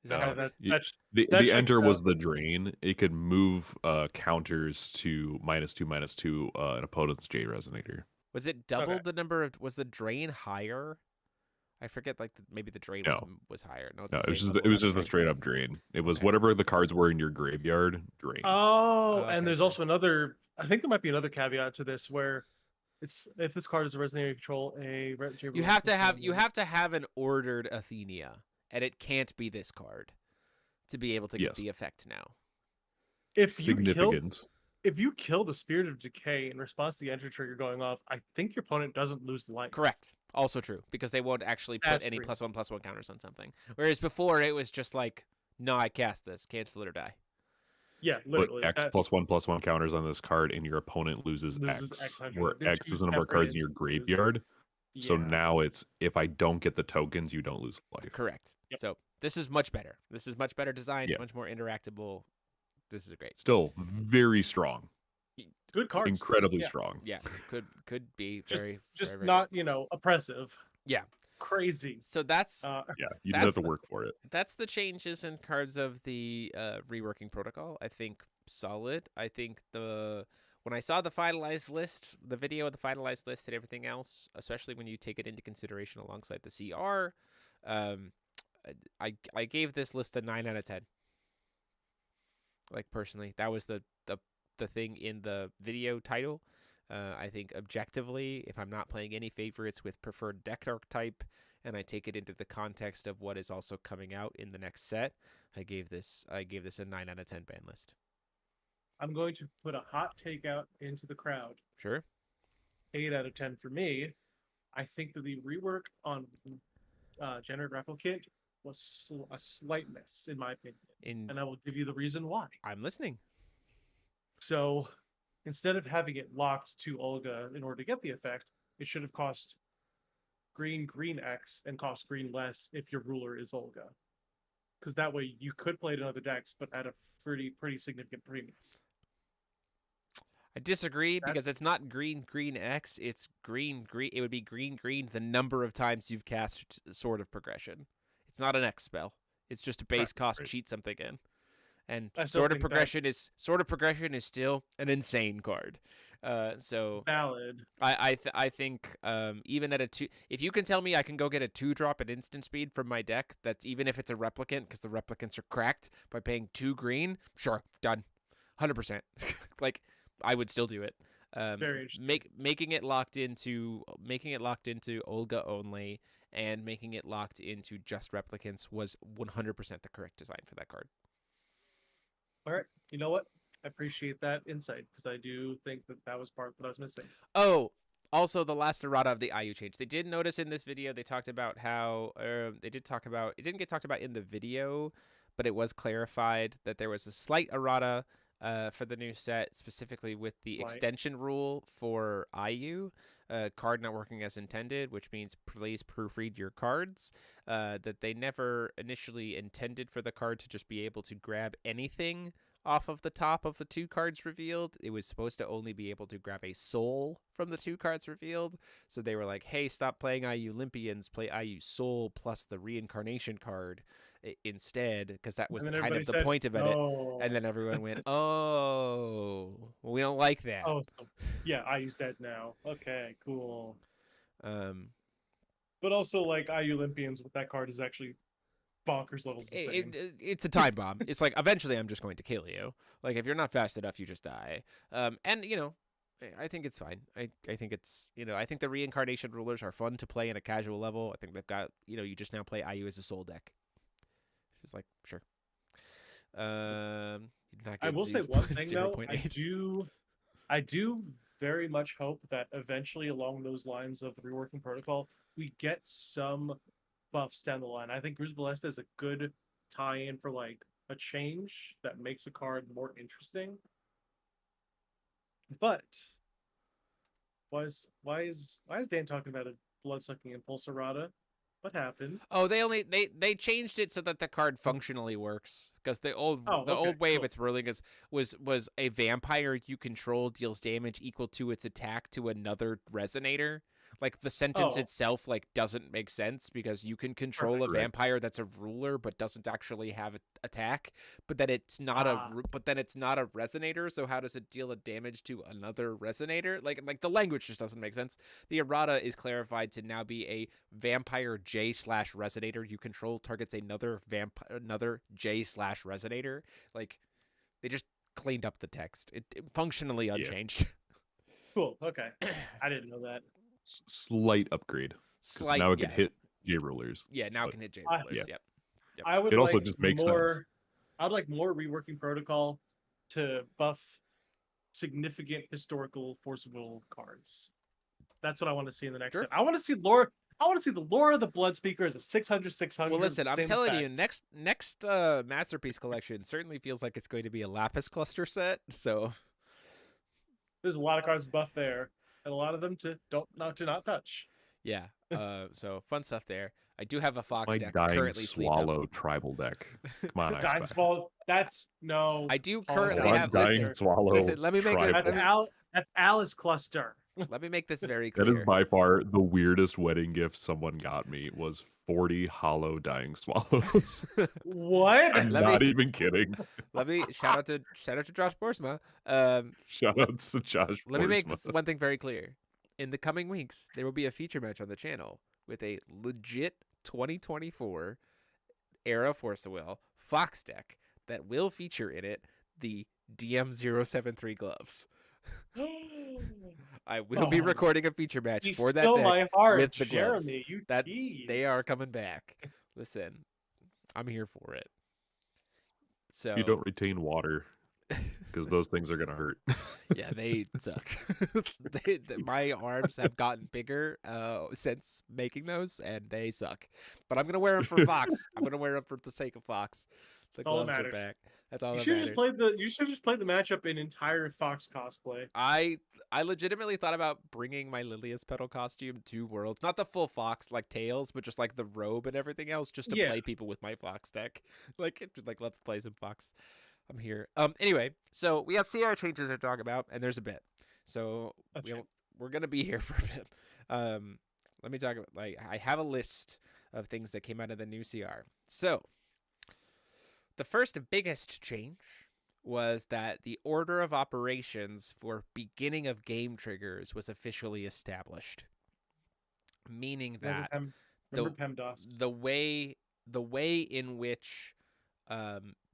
Is No. that how Yeah, it- that's The That checks enter was out. the drain. It could move counters to -2/2 an opponent's J resonator. was it double Okay. the number of? Was the drain higher? I forget. Like maybe the drain was higher. No, it's No, the it was same just level it was as just a drain. straight up drain. It was Okay. whatever the cards were in your graveyard drain. Oh, okay, and there's okay. also another. I think there might be another caveat to this where it's if this card is a resonator you control a You have to have an ordered Athenia, and it can't be this card to be able to get Yes. the effect now. if you kill Significant. if you kill the Spirit of Decay in response to the enter trigger going off, I think your opponent doesn't lose life. Correct. Also true, because they won't actually put That's any true. +1/+1 counters on something. Whereas before it was just like, no, I cast this, cancel it or die. Yeah, Put literally. X +1/+1 counters on this card, and your opponent loses Loses X. X Where They're X two is the number of separate cards in your instances. graveyard. So Yeah. now it's if I don't get the tokens, you don't lose life. Correct. Yep. So this is much better. This is much better designed, Yeah. much more interactable. This is great. Still very strong, Good cards. incredibly Yeah. strong. Yeah, could be Just very just very not oppressive. Yeah. Crazy. So that's Yeah, you just have That's to work for it. that's the changes in cards of the reworking protocol. I think solid. I think when I saw the finalized list, the video of the finalized list and everything else, especially when you take it into consideration alongside the CR, I gave this list a 9 out of 10. Like personally, that was the thing in the video title. I think objectively, if I'm not playing any favorites with preferred deck archetype, and I take it into the context of what is also coming out in the next set, I gave this a 9 out of 10 ban list. I'm going to put a hot take out into the crowd. Sure. 8 out of 10 for me. I think that the rework on Generate Replicant was a slight miss, in my opinion. And I will give you the reason why. I'm listening. So instead of having it locked to Olga in order to get the effect, it should have cost green X and cost green less if your ruler is Olga. Because that way you could play it in other decks, but at a pretty significant premium. I disagree because it's not green X. It's green. It would be green the number of times you've cast Sword of Progression. It's not an X spell. It's just a base cost cheat something in. And Sword of Progression is still an insane card. So valid. I think even at a 2, if you can tell me I can go get a 2-drop at instant speed from my deck, that's even if it's a replicant because the replicants are cracked by paying 2 green, sure, done, 100%. Like I would still do it. Very interesting. Making it locked into Olga only and making it locked into just replicants was 100% the correct design for that card. All right, you know what? I appreciate that insight because I do think that was part that I was missing. Oh, also the last errata of the IU change. They did notice in this video they talked about how it didn't get talked about in the video, but it was clarified that there was a slight errata for the new set, specifically with the extension rule for IU, card not working as intended, which means please proofread your cards. That they never initially intended for the card to just be able to grab anything off of the top of the 2 cards revealed. It was supposed to only be able to grab a soul from the 2 cards revealed. So they were like, hey, stop playing IU Olympians, play IU Soul plus the reincarnation card instead, because that was kind of the point of it. And then everyone went, oh, well, we don't like that. Oh, yeah, IU's dead now. Okay, cool. But also, like, IU Olympians with that card is actually bonkers levels insane. It's a time bomb. It's like, eventually I'm just going to kill you. Like, if you're not fast enough, you just die. And, I think it's fine. I think it's, I think the reincarnation rulers are fun to play in a casual level. I think they've got, you just now play IU as a soul deck. It's like, sure. I will say one thing, though. I do very much hope that eventually along those lines of the reworking protocol, we get some buffs down the line. I think Cruz Ballesta is a good tie-in for like a change that makes a card more interesting. But why is Dan talking about a blood-sucking impulse errata? What happened? Oh, they changed it so that the card functionally works, because the old way of its ruling was a vampire you control deals damage equal to its attack to another resonator. Like the sentence itself doesn't make sense because you can control a vampire that's a ruler but doesn't actually have attack, but then it's not a resonator, so how does it deal a damage to another resonator? Like the language just doesn't make sense. The errata is clarified to now be a vampire J/resonator you control targets another J/resonator. Like they just cleaned up the text. It functionally unchanged. Cool. Okay. I didn't know that. Slight upgrade. Now it can hit J rulers. Yeah, now it can hit J rulers. Yep. I would. It also just makes sense. I'd like more reworking protocol to buff significant historical forcible cards. That's what I want to see in the next set. I want to see lore. I want to see the lore of the Blood Speaker as a 600/600. Well, listen, I'm telling you, next Masterpiece collection certainly feels like it's going to be a Lapis cluster set. So there's a lot of cards buff there. And a lot of them to not touch. Yeah. So fun stuff there. I do have a Fox My deck Dying currently sleeved up. Swallow tribal deck. Come on, Dying Ice Swallow. That's no. I do Oh, currently that's have. Dying Listen, Swallow listen. Let me make it. tribal. That's Alice Cluster. Let me make this very That is clear. by far the weirdest wedding gift someone got me was 40 hollow Dying Swallows. What? I'm Let not me- even kidding. Let me shout out to Josh Borsma. Shout Let- out to Josh. Let me make Borsma. one thing very clear. In the coming weeks, there will be a feature match on the channel with a legit 2024 Era Force of Will Fox deck that will feature in it the DM073 gloves. I will be Oh, recording a feature match You for that stole deck my heart, with the gloves. Jeremy. You That tease. they are coming back. Listen, I'm here for it. So You don't retain water because those things are gonna hurt. yeah, they suck. My arms have gotten bigger since making those, and they suck. But I'm gonna wear them for Fox. I'm gonna wear them for the sake of Fox. The all that gloves are matters. back. That's all You that should matters. You should just played the matchup in entire Fox cosplay. I legitimately thought about bringing my Lilius Petal costume to Worlds, not the full Fox like tails, but just like the robe and everything else, just to Yeah. play people with my Fox deck. Just let's play some Fox. I'm here. Anyway, so we have CR changes to talk about, and there's a bit. So Okay. we're gonna be here for a bit. Let me talk about I have a list of things that came out of the new CR. So the first biggest change was that the order of operations for beginning of game triggers was officially established, meaning that Remember PEMDOS. the way in which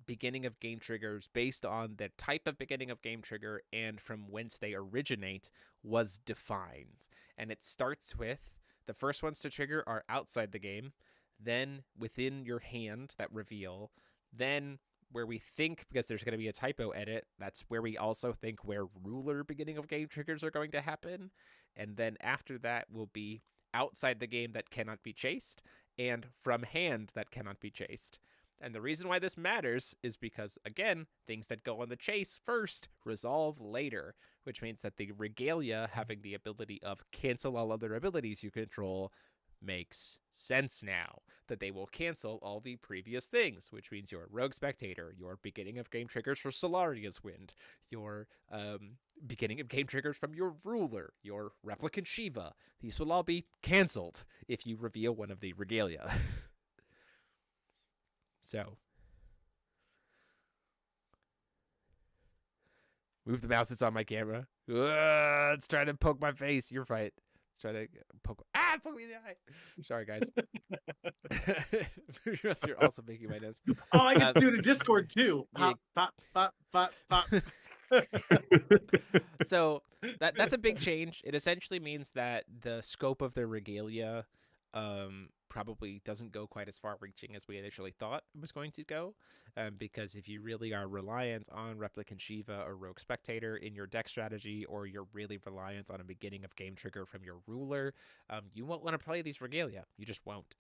beginning of game triggers based on the type of beginning of game trigger and from whence they originate was defined. And it starts with the first ones to trigger are outside the game, then within your hand that reveal, then where we think, because there's going to be a typo edit, that's where we also think where ruler beginning of game triggers are going to happen. And then after that will be outside the game that cannot be chased, and from hand that cannot be chased. And the reason why this matters is because, again, things that go on the chase first resolve later, which means that the regalia having the ability of cancel all other abilities you control makes sense now, that they will cancel all the previous things, which means your Rogue Spectator, your beginning of game triggers for Solaria's Wind, your beginning of game triggers from your Ruler, your Replicant Shiva. These will all be canceled if you reveal one of the regalia. So move the mouse, it's on my camera. It's trying to poke my face. You're right. It's trying to poke me in the eye. Sorry, guys. You're also making my nose. Oh, I get to do it in Discord too. Yeah. Pop, pop, pop, pop, pop. So that's a big change. It essentially means that the scope of the regalia probably doesn't go quite as far reaching as we initially thought it was going to go, because if you really are reliant on Replicant Shiva or Rogue Spectator in your deck strategy, or you're really reliant on a beginning of game trigger from your ruler, you won't want to play these regalia. You just won't,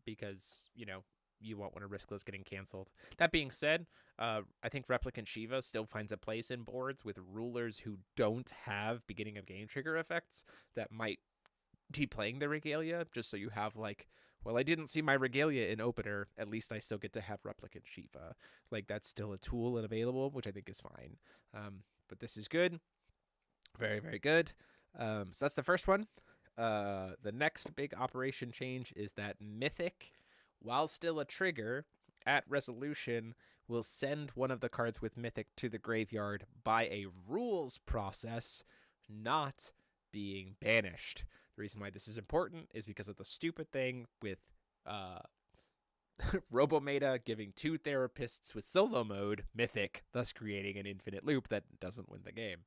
because you won't want to risk those getting canceled. That being said, I think Replicant Shiva still finds a place in boards with rulers who don't have beginning of game trigger effects that might keep playing the regalia, just so you have I didn't see my regalia in opener, at least I still get to have Replicant Shiva. That's still a tool and available, which I think is fine. But this is good. Very, very good. So that's the first one. The next big operation change is that Mythic, while still a trigger, at resolution will send one of the cards with Mythic to the graveyard by a rules process, not being banished. The reason why this is important is because of the stupid thing with Robometa giving 2 therapists with solo mode Mythic, thus creating an infinite loop that doesn't win the game,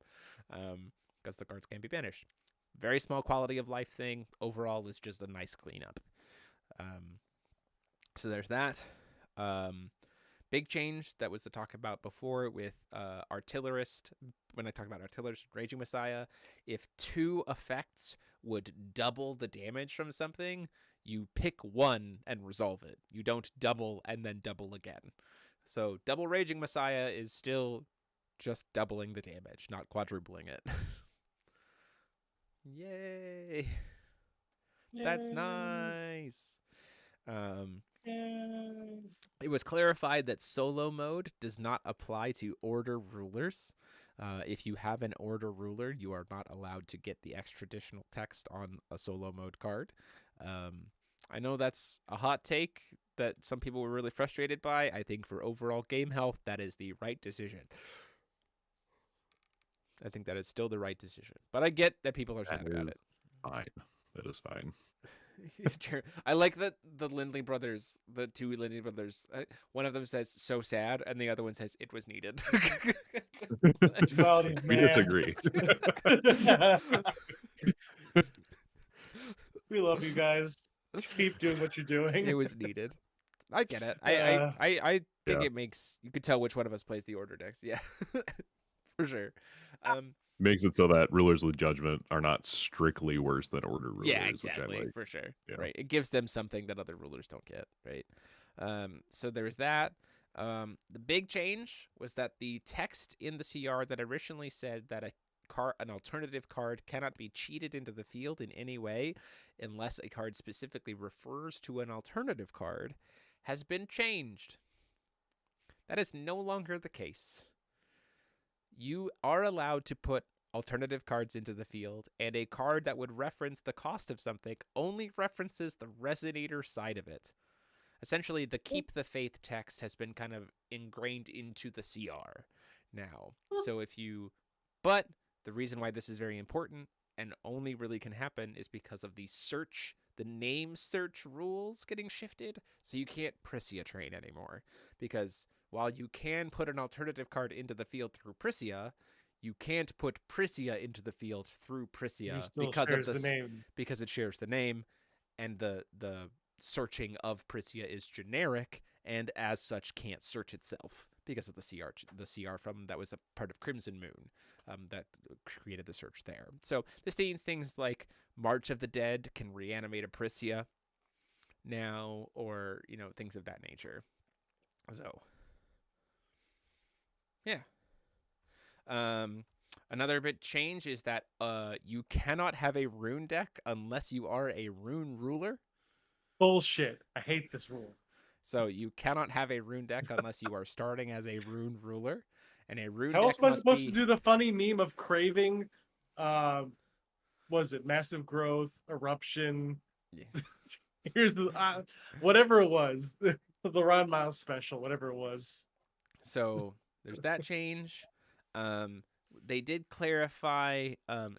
because the cards can't be banished. Very small quality of life thing. Overall, is just a nice cleanup. So there's that. Big change that was to talk about before with Artillerist. When I talk about Artillerist, Raging Messiah, if 2 effects would double the damage from something, you pick one and resolve it. You don't double and then double again. So double Raging Messiah is still just doubling the damage, not quadrupling it. Yay! That's nice. It was clarified that solo mode does not apply to order rulers. If you have an order ruler, you are not allowed to get the extraditional text on a solo mode card. I know that's a hot take that some people were really frustrated by. I think for overall game health, that is the right decision. I think that is still the right decision. But I get that people are sad about it. Fine. That is fine. I like that the Lindley brothers, the two Lindley brothers, one of them says "so sad" and the other one says "it was needed." Duality, We man. disagree. We love you guys. Keep doing what you're doing. It was needed. I get it. I think it makes you could tell which one of us plays the order decks. Yeah, for sure. Makes it so that rulers with judgment are not strictly worse than order rulers. Yeah, exactly, like. for sure. Yeah. Right, it gives them something that other rulers don't get. Right. So there's that. The big change was that the text in the CR that originally said that an alternative card cannot be cheated into the field in any way unless a card specifically refers to an alternative card has been changed. That is no longer the case. You are allowed to put alternative cards into the field, and a card that would reference the cost of something only references the resonator side of it. Essentially, the keep the faith text has been kind of ingrained into the CR now. So but the reason why this is very important and only really can happen is because of the name search rules getting shifted. So you can't Prisia train anymore, because while you can put an alternative card into the field through Prisia, you can't put Prisia into the field through Prisia because it shares the name, and the searching of Prisia is generic, and as such can't search itself because of the CR from that was a part of Crimson Moon that created the search there. So this means things like March of the Dead can reanimate a Prisia now, or things of that nature. So yeah. Another bit change is that you cannot have a rune deck unless you are a rune ruler. Bullshit. I hate this rule. So you cannot have a rune deck unless you are starting as a rune ruler, and a rune How deck else am I supposed to do the funny meme of craving? Was it massive growth, eruption? Yeah. Here's the whatever it was, the Ron Miles special, whatever it was. So there's that change. They did clarify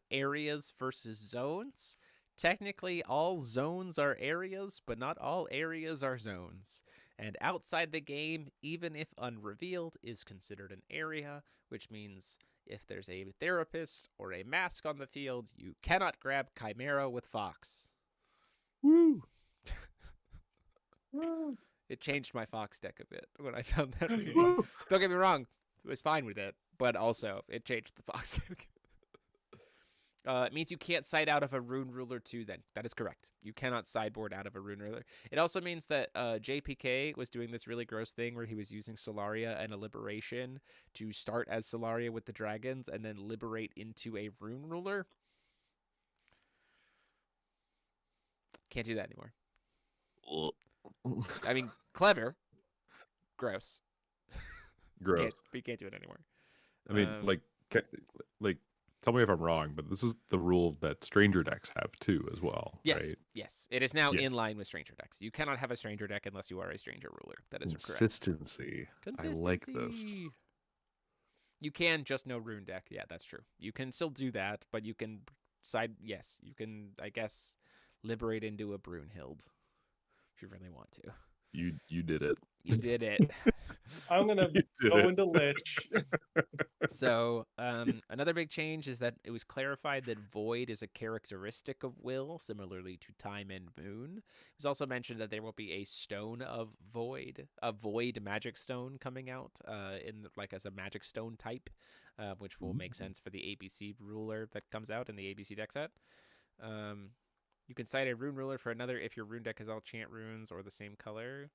areas versus zones. Technically, all zones are areas, but not all areas are zones. And outside the game, even if unrevealed, is considered an area, which means if there's a therapist or a mask on the field, you cannot grab Chimera with Fox. Woo! It changed my Fox deck a bit when I found that. Don't get me wrong, I was fine with it, but also it changed the Fox deck. It means you can't side out of a Rune Ruler 2 then. That is correct. You cannot sideboard out of a Rune Ruler. It also means that JPK was doing this really gross thing where he was using Solaria and a Liberation to start as Solaria with the dragons and then liberate into a Rune Ruler. Can't do that anymore. I mean, clever. Gross. Gross. We can't do it anymore. I mean, tell me if I'm wrong, but this is the rule that stranger decks have too, as well. Yes, right? yes. It is now in line with stranger decks. You cannot have a stranger deck unless you are a stranger ruler. That is correct. Consistency. I like this. You can just no rune deck. Yeah, that's true. You can still do that, but you can Yes, you can. I guess liberate into a Brunhild if you really want to. You did it. You did it. I'm gonna go into Lich. So another big change is that it was clarified that Void is a characteristic of Will, similarly to Time and Moon. It was also mentioned that there will be a Stone of Void, a Void Magic Stone coming out as a Magic Stone type, which will make sense for the ABC ruler that comes out in the ABC deck set. You can cite a Rune Ruler for another if your rune deck has all chant runes or the same color.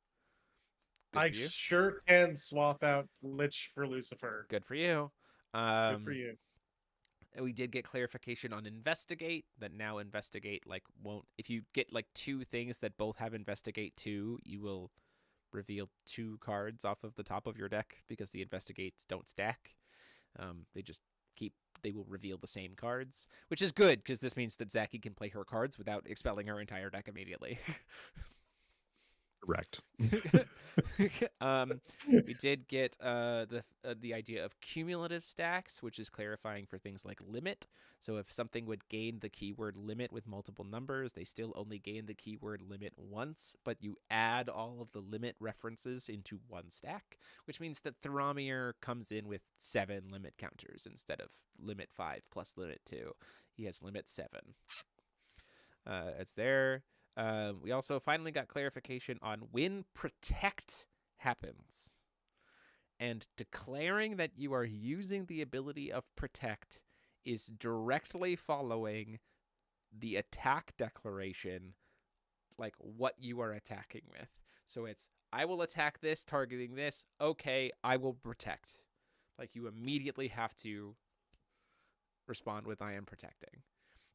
I sure can swap out Lich for Lucifer. Good for you. Good for you. We did get clarification on investigate, that now investigate like won't, if you get like 2 things that both have investigate 2, you will reveal 2 cards off of the top of your deck because the investigates don't stack. They will reveal the same cards, which is good because this means that Zaki can play her cards without expelling her entire deck immediately. Correct. We did get the idea of cumulative stacks, which is clarifying for things like limit. So if something would gain the keyword limit with multiple numbers, they still only gain the keyword limit once, but you add all of the limit references into one stack, which means that Thromier comes in with 7 limit counters instead of limit 5 plus limit 2. He has limit 7. It's there. We also finally got clarification on when protect happens. And declaring that you are using the ability of protect is directly following the attack declaration, like what you are attacking with. So it's, I will attack this, targeting this. Okay, I will protect. Like you immediately have to respond with I am protecting.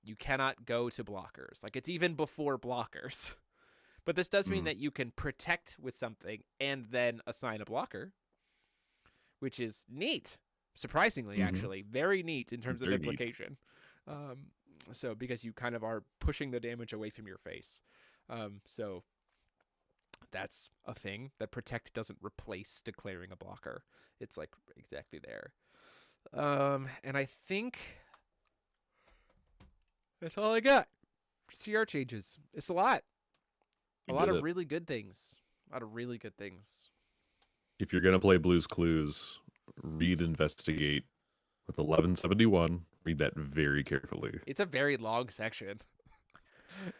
You cannot go to blockers. Like it's even before blockers. But this does mean that you can protect with something and then assign a blocker, which is neat. Surprisingly, actually. Very neat in terms of implication. So because you kind of are pushing the damage away from your face. So that's a thing. That protect doesn't replace declaring a blocker. It's like exactly there. And I think that's all I got. CR changes. It's a lot. A lot of really good things. If you're gonna play Blue's Clues, read Investigate with 1171. Read that very carefully. It's a very long section.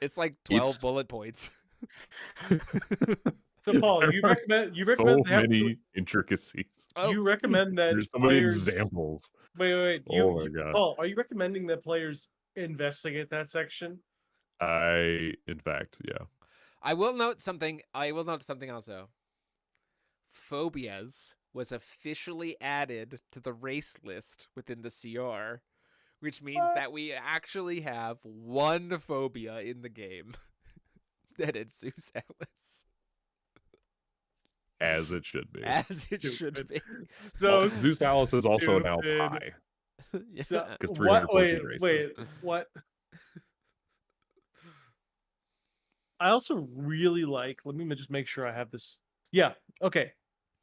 It's like 12 bullet points. So Paul, you recommend so many intricacies. You recommend that there's so many examples. Wait. Oh my God. Paul, are you recommending that players investigate that section? In fact, yeah. I will note something also. Phobias was officially added to the race list within the CR, which means that we actually have one phobia in the game. That it's Zeus Atlas. As it should be. As it should be. So Zeus Atlas is also now pi. Yeah. Because 314 races. Wait, what? I also really like, let me just make sure I have this. Yeah, okay.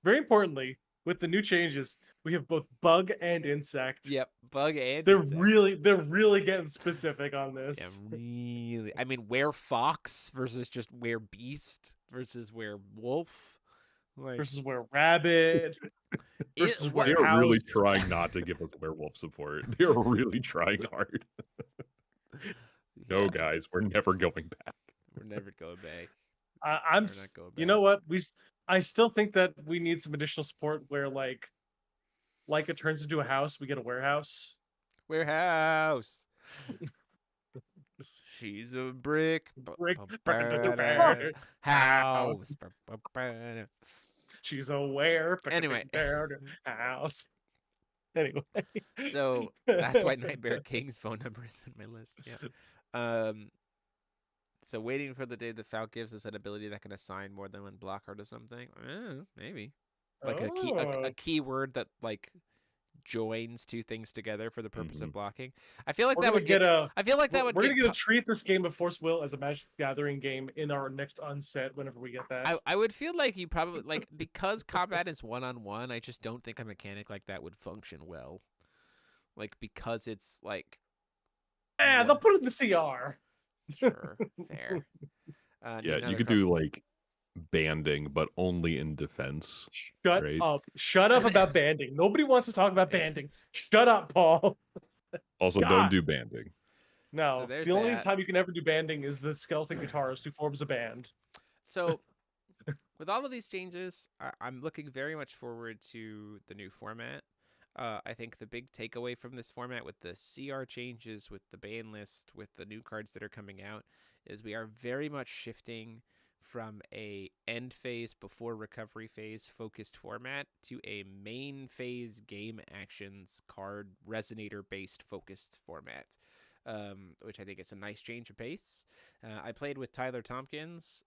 Very importantly, with the new changes, we have both bug and insect. Yep, bug and insect. insect. They're really getting specific on this. Yeah, really. I mean, were fox versus just were beast versus were wolf. Like, versus were rabbit. Versus they're really trying not to give us werewolf support. They're really trying hard. No, guys, we're never going back. We're never going back. I'm not going back. You know what? I still think that we need some additional support where like it turns into a house, we get a warehouse. Warehouse. She's a brick. House. She's aware. Anyway. House. Anyway. So that's why Nightmare King's phone number is in my list. Yeah. So waiting for the day that Fout gives us an ability that can assign more than one blocker to something. Maybe. Like a keyword that like joins 2 things together for the purpose of blocking. I feel like that would get I feel like that would. We're gonna get a treat this game of Force Will as a Magic the Gathering game in our next unset whenever we get that. I would feel like you probably like because combat is 1-on-1. I just don't think a mechanic like that would function well. Like because it's like. They'll put it in the CR. Sure, fair. Yeah, you could do like banding, but only in defense. Shut up. Shut up about banding. Nobody wants to talk about banding. Shut up, Paul. Also, don't do banding. No, so the only time you can ever do banding is the skeleton guitarist who forms a band. So, with all of these changes, I'm looking very much forward to the new format. I think the big takeaway from this format with the CR changes, with the ban list, with the new cards that are coming out, is we are very much shifting from a end phase before recovery phase focused format to a main phase game actions card resonator based focused format, which I think is a nice change of pace. I played with Tyler Tompkins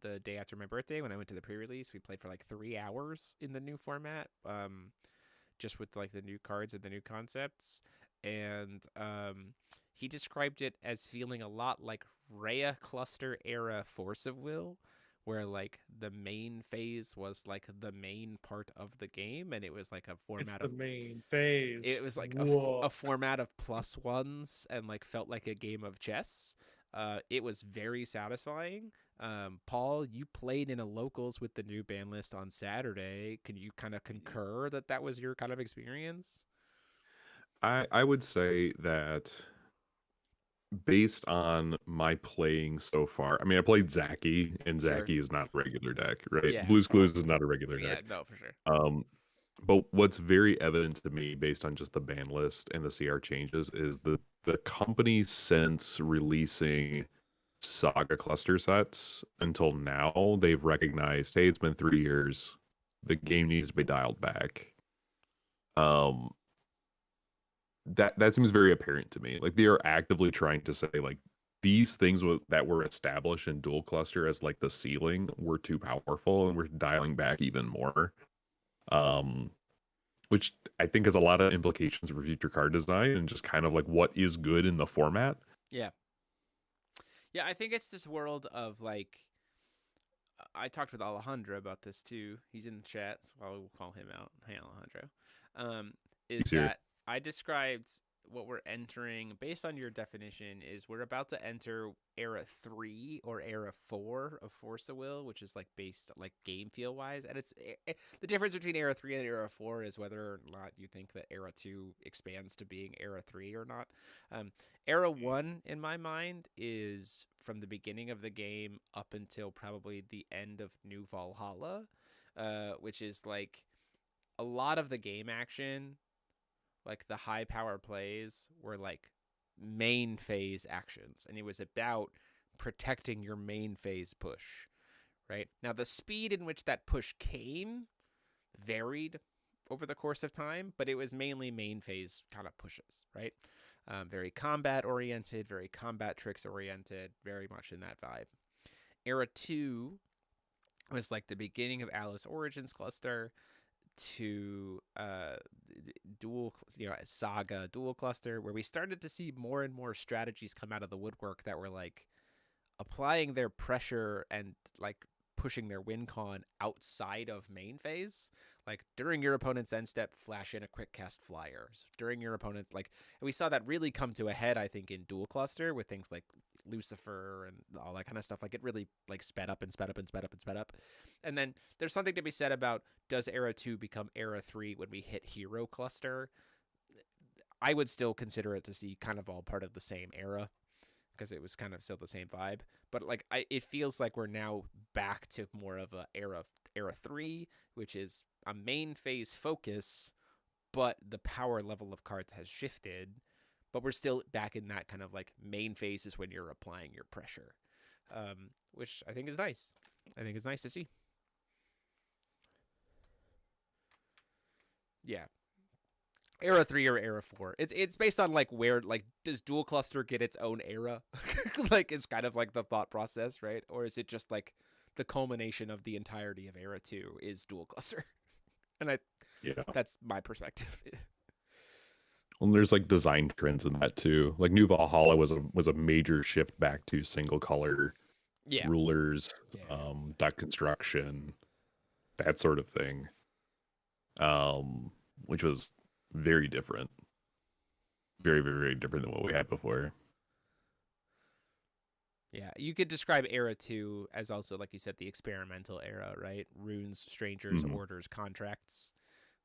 the day after my birthday when I went to the pre-release. We played for like 3 hours in the new format, just with like the new cards and the new concepts. And he described it as feeling a lot like Rhea Cluster era Force of Will, where like the main phase was like the main part of the game, and it was like a format of the main phase. It was like a format of +1s and like felt like a game of chess. It was very satisfying. Paul, you played in a locals with the new ban list on Saturday. Can you kind of concur that that was your kind of experience? I would say that based on my playing so far, I mean, I played Zaki, and Sure. Zaki is not a regular deck, right? Yeah. Blues Clues is not a regular Yeah, deck. no, for sure. But what's very evident to me based on just the ban list and the CR changes is the company, since releasing Saga cluster sets until now, they've recognized, hey, it's been 3 years. The game needs to be dialed back. That seems very apparent to me. Like, they are actively trying to say, like, these things that were established in dual cluster as like the ceiling were too powerful, and we're dialing back even more. Which I think has a lot of implications for future card design and just kind of like what is good in the format. Yeah. Yeah, I think it's this world of like, I talked with Alejandro about this too. He's in the chat, so we'll call him out. Hey, Alejandro. Is that I described what we're entering based on your definition is we're about to enter era 3 or era 4 of Force of Will, which is like based like game feel wise, and it's the difference between era 3 and era 4 is whether or not you think that era 2 expands to being era 3 or not. Era 1 in my mind is from the beginning of the game up until probably the end of New Valhalla, which is like a lot of the game action, like the high power plays were like main phase actions, and it was about protecting your main phase push, right? Now the speed in which that push came varied over the course of time, but it was mainly main phase kind of pushes, right? Very combat oriented, very combat tricks oriented, very much in that vibe. Era 2 was like the beginning of Alice Origins cluster to dual, Saga dual cluster, where we started to see more and more strategies come out of the woodwork that were like applying their pressure and like pushing their win con outside of main phase. Like during your opponent's end step, flash in a quick cast flyers. During your opponent, like, and we saw that really come to a head, I think, in dual cluster with things like Lucifer and all that kind of stuff. Like it really like sped up and sped up and sped up and sped up. And then there's something to be said about, does era 2 become era 3 when we hit hero cluster? I would still consider it to see kind of all part of the same era, because it was kind of still the same vibe. But like it feels like we're now back to more of a era 3, which is a main phase focus, but the power level of cards has shifted. But we're still back in that kind of like main phase is when you're applying your pressure, which I think is nice. I think it's nice to see. Yeah. Era 3 or era 4. It's based on like where, like, does dual cluster get its own era? Like, is kind of like the thought process, right? Or is it just like the culmination of the entirety of era 2 is dual cluster? And that's my perspective. Well, there's like design trends in that too. Like New Valhalla was a major shift back to single color rulers, deck construction, that sort of thing. Which was very different. Very, very, very different than what we had before. Yeah, you could describe era 2 as also, like you said, the experimental era, right? Runes, strangers, orders, contracts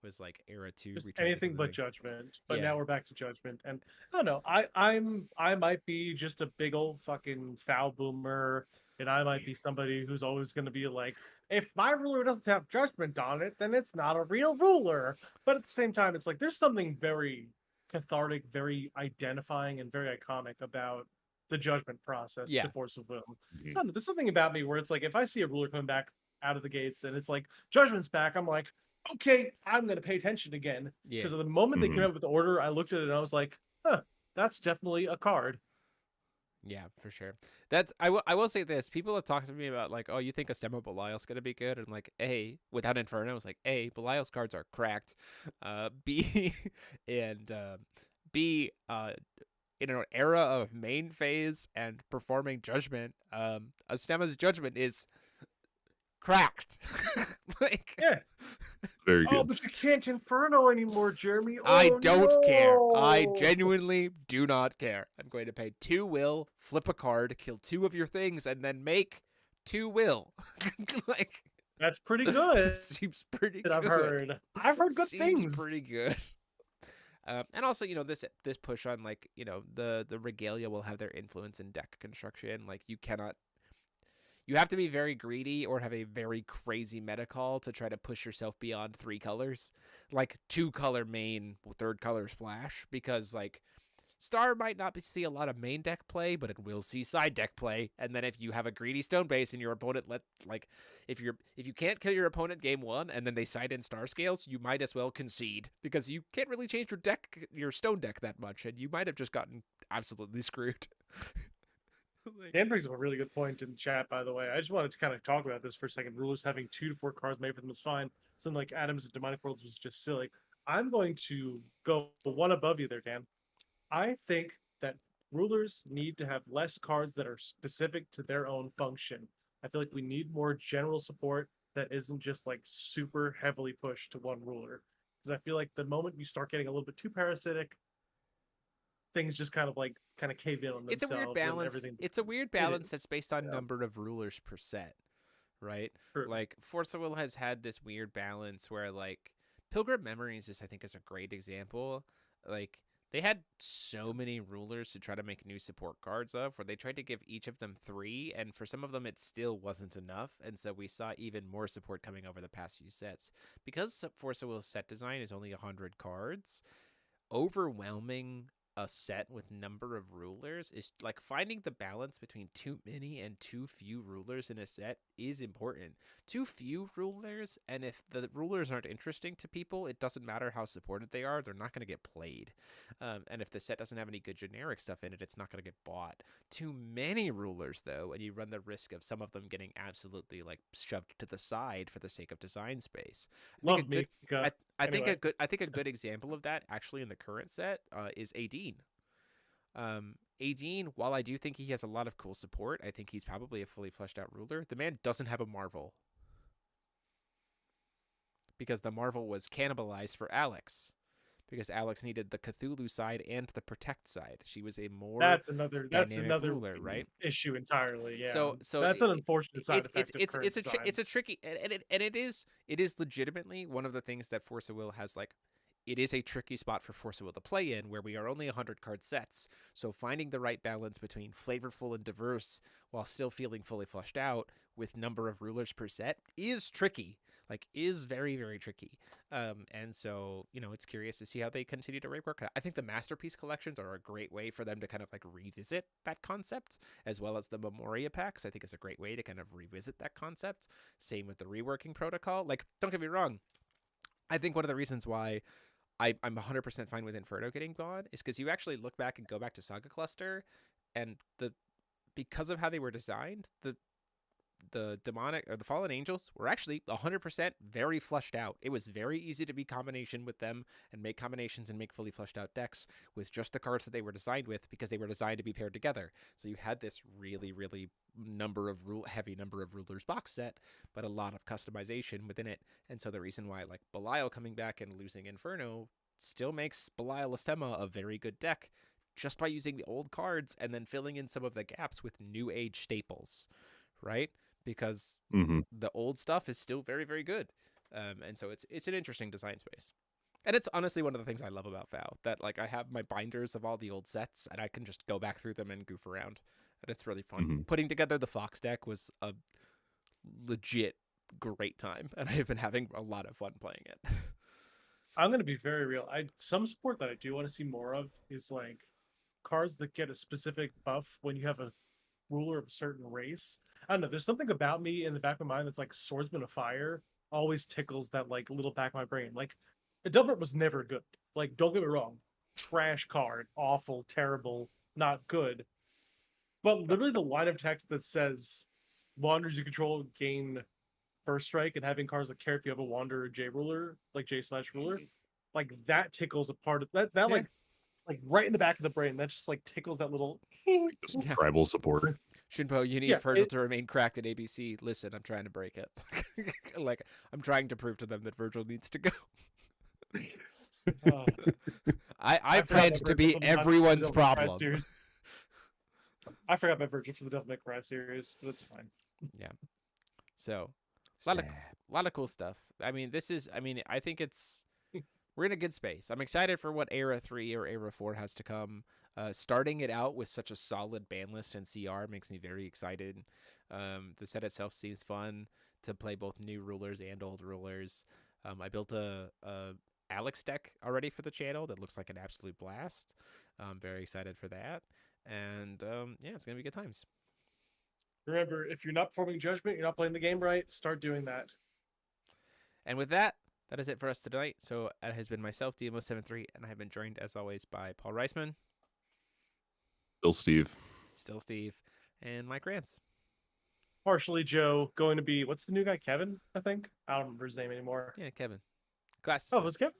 was like era 2. Just anything but judgment. But now we're back to judgment. And I don't know. I might be just a big old fucking foul boomer, and I might be somebody who's always going to be like, if my ruler doesn't have judgment on it, then it's not a real ruler. But at the same time, it's like there's something very cathartic, very identifying, and very iconic about the judgment process Yeah. to Force of Will. Mhm. So there's something about me where it's like, if I see a ruler coming back out of the gates and it's like judgment's back, I'm like, okay, I'm gonna pay attention again. Yeah. Because the moment they Mhm. came out with the order, I looked at it and I was like, huh, that's definitely a card. Yeah, for sure. That's I will say this. People have talked to me about like, oh, you think Astemo Belial's gonna be good? And I'm like, A, without Inferno, I was like, A, Belial's cards are cracked. B and B, in an era of main phase and performing judgment, Astema's judgment is cracked. Like, Yeah. Very Oh, good. but you can't Inferno anymore, Jeremy. I Oh, don't care. I no! genuinely do not care. I'm going to pay 2 will, flip a card, kill 2 of your things, and then make 2 will. Like, That's pretty good. seems pretty good. I've heard good Seems things. pretty good. And also, this push on like the regalia will have their influence in deck construction. Like you have to be very greedy or have a very crazy meta call to try to push yourself beyond 3 colors, like 2 color main, 3rd color splash, because like Star might not see a lot of main deck play, but it will see side deck play. And then if you have a greedy stone base and your opponent if you can't kill your opponent game 1 and then they side in Star Scales, you might as well concede because you can't really change your stone deck that much, and you might have just gotten absolutely screwed. Dan brings up a really good point in chat, by the way. I just wanted to kind of talk about this for a second. Rulers having 2 to 4 cards made for them is fine. Something like Adams and Demonic Worlds was just silly. I'm going to go one above you there, Dan. I think that rulers need to have less cards that are specific to their own function. I feel like we need more general support that isn't just like super heavily pushed to one ruler. Because I feel like the moment you start getting a little bit too parasitic, things just kind of cave in on themselves. It's a weird balance. Everything It's a weird balance that's based on number of rulers per set, right? True. Like Force of Will has had this weird balance where like Pilgrim Memories is, I think, is a great example. Like they had so many rulers to try to make new support cards of, where they tried to give each of them 3, and for some of them it still wasn't enough, and so we saw even more support coming over the past few sets. Because Force of Will's set design is only 100 cards, overwhelming a set with number of rulers is like finding the balance between too many and too few rulers in a set is important. Too few rulers, and if the rulers aren't interesting to people, it doesn't matter how supported they are, they're not going to get played. And if the set doesn't have any good generic stuff in it, it's not going to get bought. Too many rulers, though, and you run the risk of some of them getting absolutely like shoved to the side for the sake of design space. I think a good example of that actually in the current set is Adine. Adine, while I do think he has a lot of cool support, I think he's probably a fully fleshed out ruler. The man doesn't have a Marvel because the Marvel was cannibalized for Alex, because Alex needed the Cthulhu side and the Protect side. She was a more that's another ruler, right? Issue entirely. Yeah. So that's an unfortunate side effect. It's a tricky, and it is legitimately one of the things that Force of Will has like. It is a tricky spot for Force of Will to play in, where we are only 100 card sets. So finding the right balance between flavorful and diverse while still feeling fully fleshed out with number of rulers per set is tricky. Like, is very, very tricky. And so, it's curious to see how they continue to rework that. I think the Masterpiece collections are a great way for them to kind of like revisit that concept, as well as the Memoria packs. I think it's a great way to kind of revisit that concept. Same with the reworking protocol. Like, don't get me wrong. I think one of the reasons why I'm 100% fine with Inferno getting gone is because you actually look back and go back to Saga Cluster, and because of how they were designed, the demonic or the fallen angels were actually 100% very fleshed out. It was very easy to be combination with them and make combinations and make fully fleshed out decks with just the cards that they were designed with, because they were designed to be paired together. So you had this really, really heavy number of rulers box set, but a lot of customization within it. And so the reason why like Belial coming back and losing Inferno still makes Belial Astema a very good deck, just by using the old cards and then filling in some of the gaps with new age staples, right? Because the old stuff is still very, very good. And so it's an interesting design space. And it's honestly one of the things I love about FOW, that like I have my binders of all the old sets and I can just go back through them and goof around. And it's really fun. Putting together the Fox deck was a legit great time, and I have been having a lot of fun playing it. I'm going to be very real. Some support that I do want to see more of is like cards that get a specific buff when you have a ruler of a certain race. I don't know. There's something about me in the back of my mind that's like Swordsman of Fire always tickles that like little back of my brain. Like, Adelbert was never good. Like, don't get me wrong, trash card, awful, terrible, not good. But literally the line of text that says Wanderers you control gain first strike, and having cards that care if you have a Wanderer J ruler, like J/ruler, like that tickles a part of that. That Yeah. like right in the back of the brain. That just like tickles that little. Just Yeah. tribal support. Shinpo, you need Yeah, Virgil to remain cracked at ABC. Listen, I'm trying to break it. Like, I'm trying to prove to them that Virgil needs to go. I forgot planned about to Virgil be from the everyone's Devil May Cry problem. series. I forgot about Virgil for the Devil May Cry series, but it's fine. Yeah. So, a lot of cool stuff. I mean, I think we're in a good space. I'm excited for what Era 3 or Era 4 has to come. Starting it out with such a solid ban list and CR makes me very excited. The set itself seems fun to play both new rulers and old rulers. I built a Alex deck already for the channel that looks like an absolute blast. I'm very excited for that. And yeah, it's going to be good times. Remember, if you're not performing judgment, you're not playing the game right, start doing that. And with that, that is it for us tonight. So it has been myself, DMO73, and I have been joined, as always, by Paul Reisman. Still Steve. Still Steve. And Mike Rance. Partially Joe, going to be, what's the new guy, Kevin, I think? I don't remember his name anymore. Yeah, Kevin. Glasses. Oh, it was Kevin?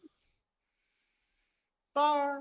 Bye.